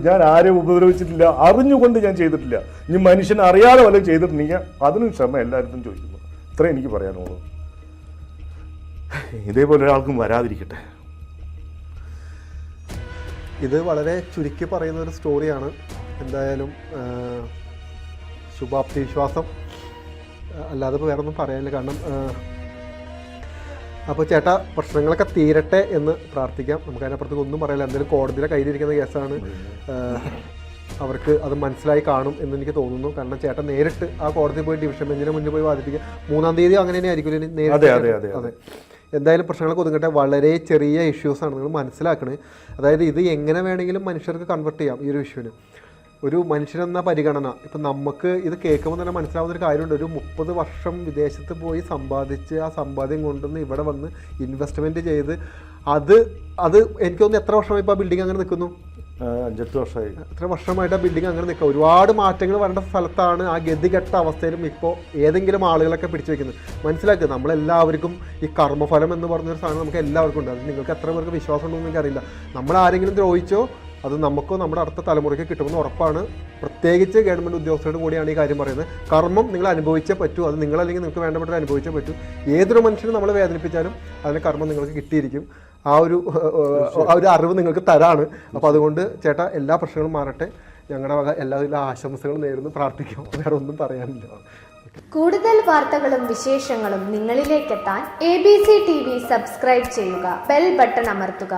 ഞാൻ ആരെയും ഉപദ്രവിച്ചിട്ടില്ല. അറിഞ്ഞുകൊണ്ട് ഞാൻ ചെയ്തിട്ടില്ല. ഇനി മനുഷ്യൻ അറിയാതെ വല്ലതും ചെയ്തിട്ടുണ്ടെങ്കിൽ അതിനും ക്ഷമ എല്ലായിടത്തും ചോദിക്കുന്നു. ഇത്രേ എനിക്ക് പറയാനുള്ളൂ. ഇതേപോലെ ഒരാൾക്കും വരാതിരിക്കട്ടെ. ഇത് വളരെ ചുരുക്കി പറയുന്ന ഒരു സ്റ്റോറിയാണ്. എന്തായാലും ശുഭാപ്തി വിശ്വാസം അല്ലാതെ ഇപ്പോൾ വേറെ ഒന്നും പറയാനില്ല. കാരണം അപ്പോൾ ചേട്ടാ പ്രശ്നങ്ങളൊക്കെ തീരട്ടെ എന്ന് പ്രാർത്ഥിക്കാം. നമുക്ക് അതിനപ്പുറത്തേക്ക് ഒന്നും പറയില്ല. എന്തായാലും കോടതിയുടെ കയ്യിലിരിക്കുന്ന കേസാണ്. അവർക്ക് അത് മനസ്സിലായി കാണും എന്ന് എനിക്ക് തോന്നുന്നു. കാരണം ചേട്ടൻ നേരിട്ട് ആ കോടതി പോയി ഡിവിഷൻ ബെഞ്ചിന് മുന്നിൽ പോയി വാദിപ്പിക്കുക. 3-ാം തീയതി അങ്ങനെ തന്നെ ആയിരിക്കും നേരിട്ട്. അതെ, എന്തായാലും പ്രശ്നങ്ങളൊക്കെ ഒതുങ്ങട്ടെ. വളരെ ചെറിയ ഇഷ്യൂസാണ്, നിങ്ങൾ മനസ്സിലാക്കണേ. അതായത് ഇത് എങ്ങനെ വേണമെങ്കിലും മനുഷ്യർക്ക് കൺവെർട്ട് ചെയ്യാം ഈ ഒരു ഇഷ്യൂവിന്. ഒരു മനുഷ്യനെന്ന പരിഗണന ഇപ്പം നമുക്ക് ഇത് കേൾക്കുമ്പോൾ തന്നെ മനസ്സിലാവുന്ന ഒരു കാര്യമുണ്ട്. ഒരു 30 വർഷം വിദേശത്ത് പോയി സമ്പാദിച്ച് ആ സമ്പാദ്യം കൊണ്ടുവന്ന് ഇവിടെ വന്ന് ഇൻവെസ്റ്റ്മെൻറ്റ് ചെയ്ത് അത് എനിക്ക് തോന്നുന്നു എത്ര വർഷമായി ഇപ്പോൾ ആ ബിൽഡിംഗ് അങ്ങനെ നിൽക്കുന്നു? 5-8 വർഷമായി. എത്ര വർഷമായിട്ട് ആ ബിൽഡിംഗ് അങ്ങനെ നിൽക്കുക. ഒരുപാട് മാറ്റങ്ങൾ വരേണ്ട സ്ഥലത്താണ് ആ ഗതികെട്ട അവസ്ഥയിലും ഇപ്പോൾ ഏതെങ്കിലും ആളുകളൊക്കെ പിടിച്ചു വെക്കുന്നത്. മനസ്സിലാക്കുക, നമ്മളെല്ലാവർക്കും ഈ കർമ്മഫലം എന്ന് പറഞ്ഞൊരു സാധനം നമുക്ക് എല്ലാവർക്കും ഉണ്ട്. അത് നിങ്ങൾക്ക് എത്ര പേർക്ക് വിശ്വാസം ഉണ്ടെന്ന് എനിക്കറിയില്ല. നമ്മൾ ആരെങ്കിലും ദ്രോഹിച്ചോ അത് നമുക്കോ നമ്മുടെ അടുത്ത തലമുറയ്ക്ക് കിട്ടുമെന്ന് ഉറപ്പാണ്. പ്രത്യേകിച്ച് ഗവൺമെൻറ് ഉദ്യോഗസ്ഥരോട് കൂടിയാണ് ഈ കാര്യം പറയുന്നത്. കർമ്മം നിങ്ങൾ അനുഭവിച്ചേ പറ്റൂ. അത് നിങ്ങളല്ലെങ്കിൽ നിങ്ങൾക്ക് വേണ്ടപ്പെട്ട അനുഭവിച്ചേ പറ്റൂ. ഏതൊരു മനുഷ്യനും നമ്മളെ വേദനിപ്പിച്ചാലും അതിന് കർമ്മം നിങ്ങൾക്ക് കിട്ടിയിരിക്കും. ആ ഒരു അറിവ് നിങ്ങൾക്ക് തരാണ്. അപ്പോൾ അതുകൊണ്ട് ചേട്ടാ എല്ലാ പ്രശ്നങ്ങളും മാറട്ടെ. ഞങ്ങളുടെ വക എല്ലാവിധ ആശംസകളും നേരുന്നു, പ്രാർത്ഥിക്കാം. വേറെ ഒന്നും പറയാനില്ല. കൂടുതൽ വാർത്തകളും വിശേഷങ്ങളും നിങ്ങളിലേക്കെത്താൻ ABC TV സബ്സ്ക്രൈബ് ചെയ്യുക, ബെൽ ബട്ടൺ അമർത്തുക.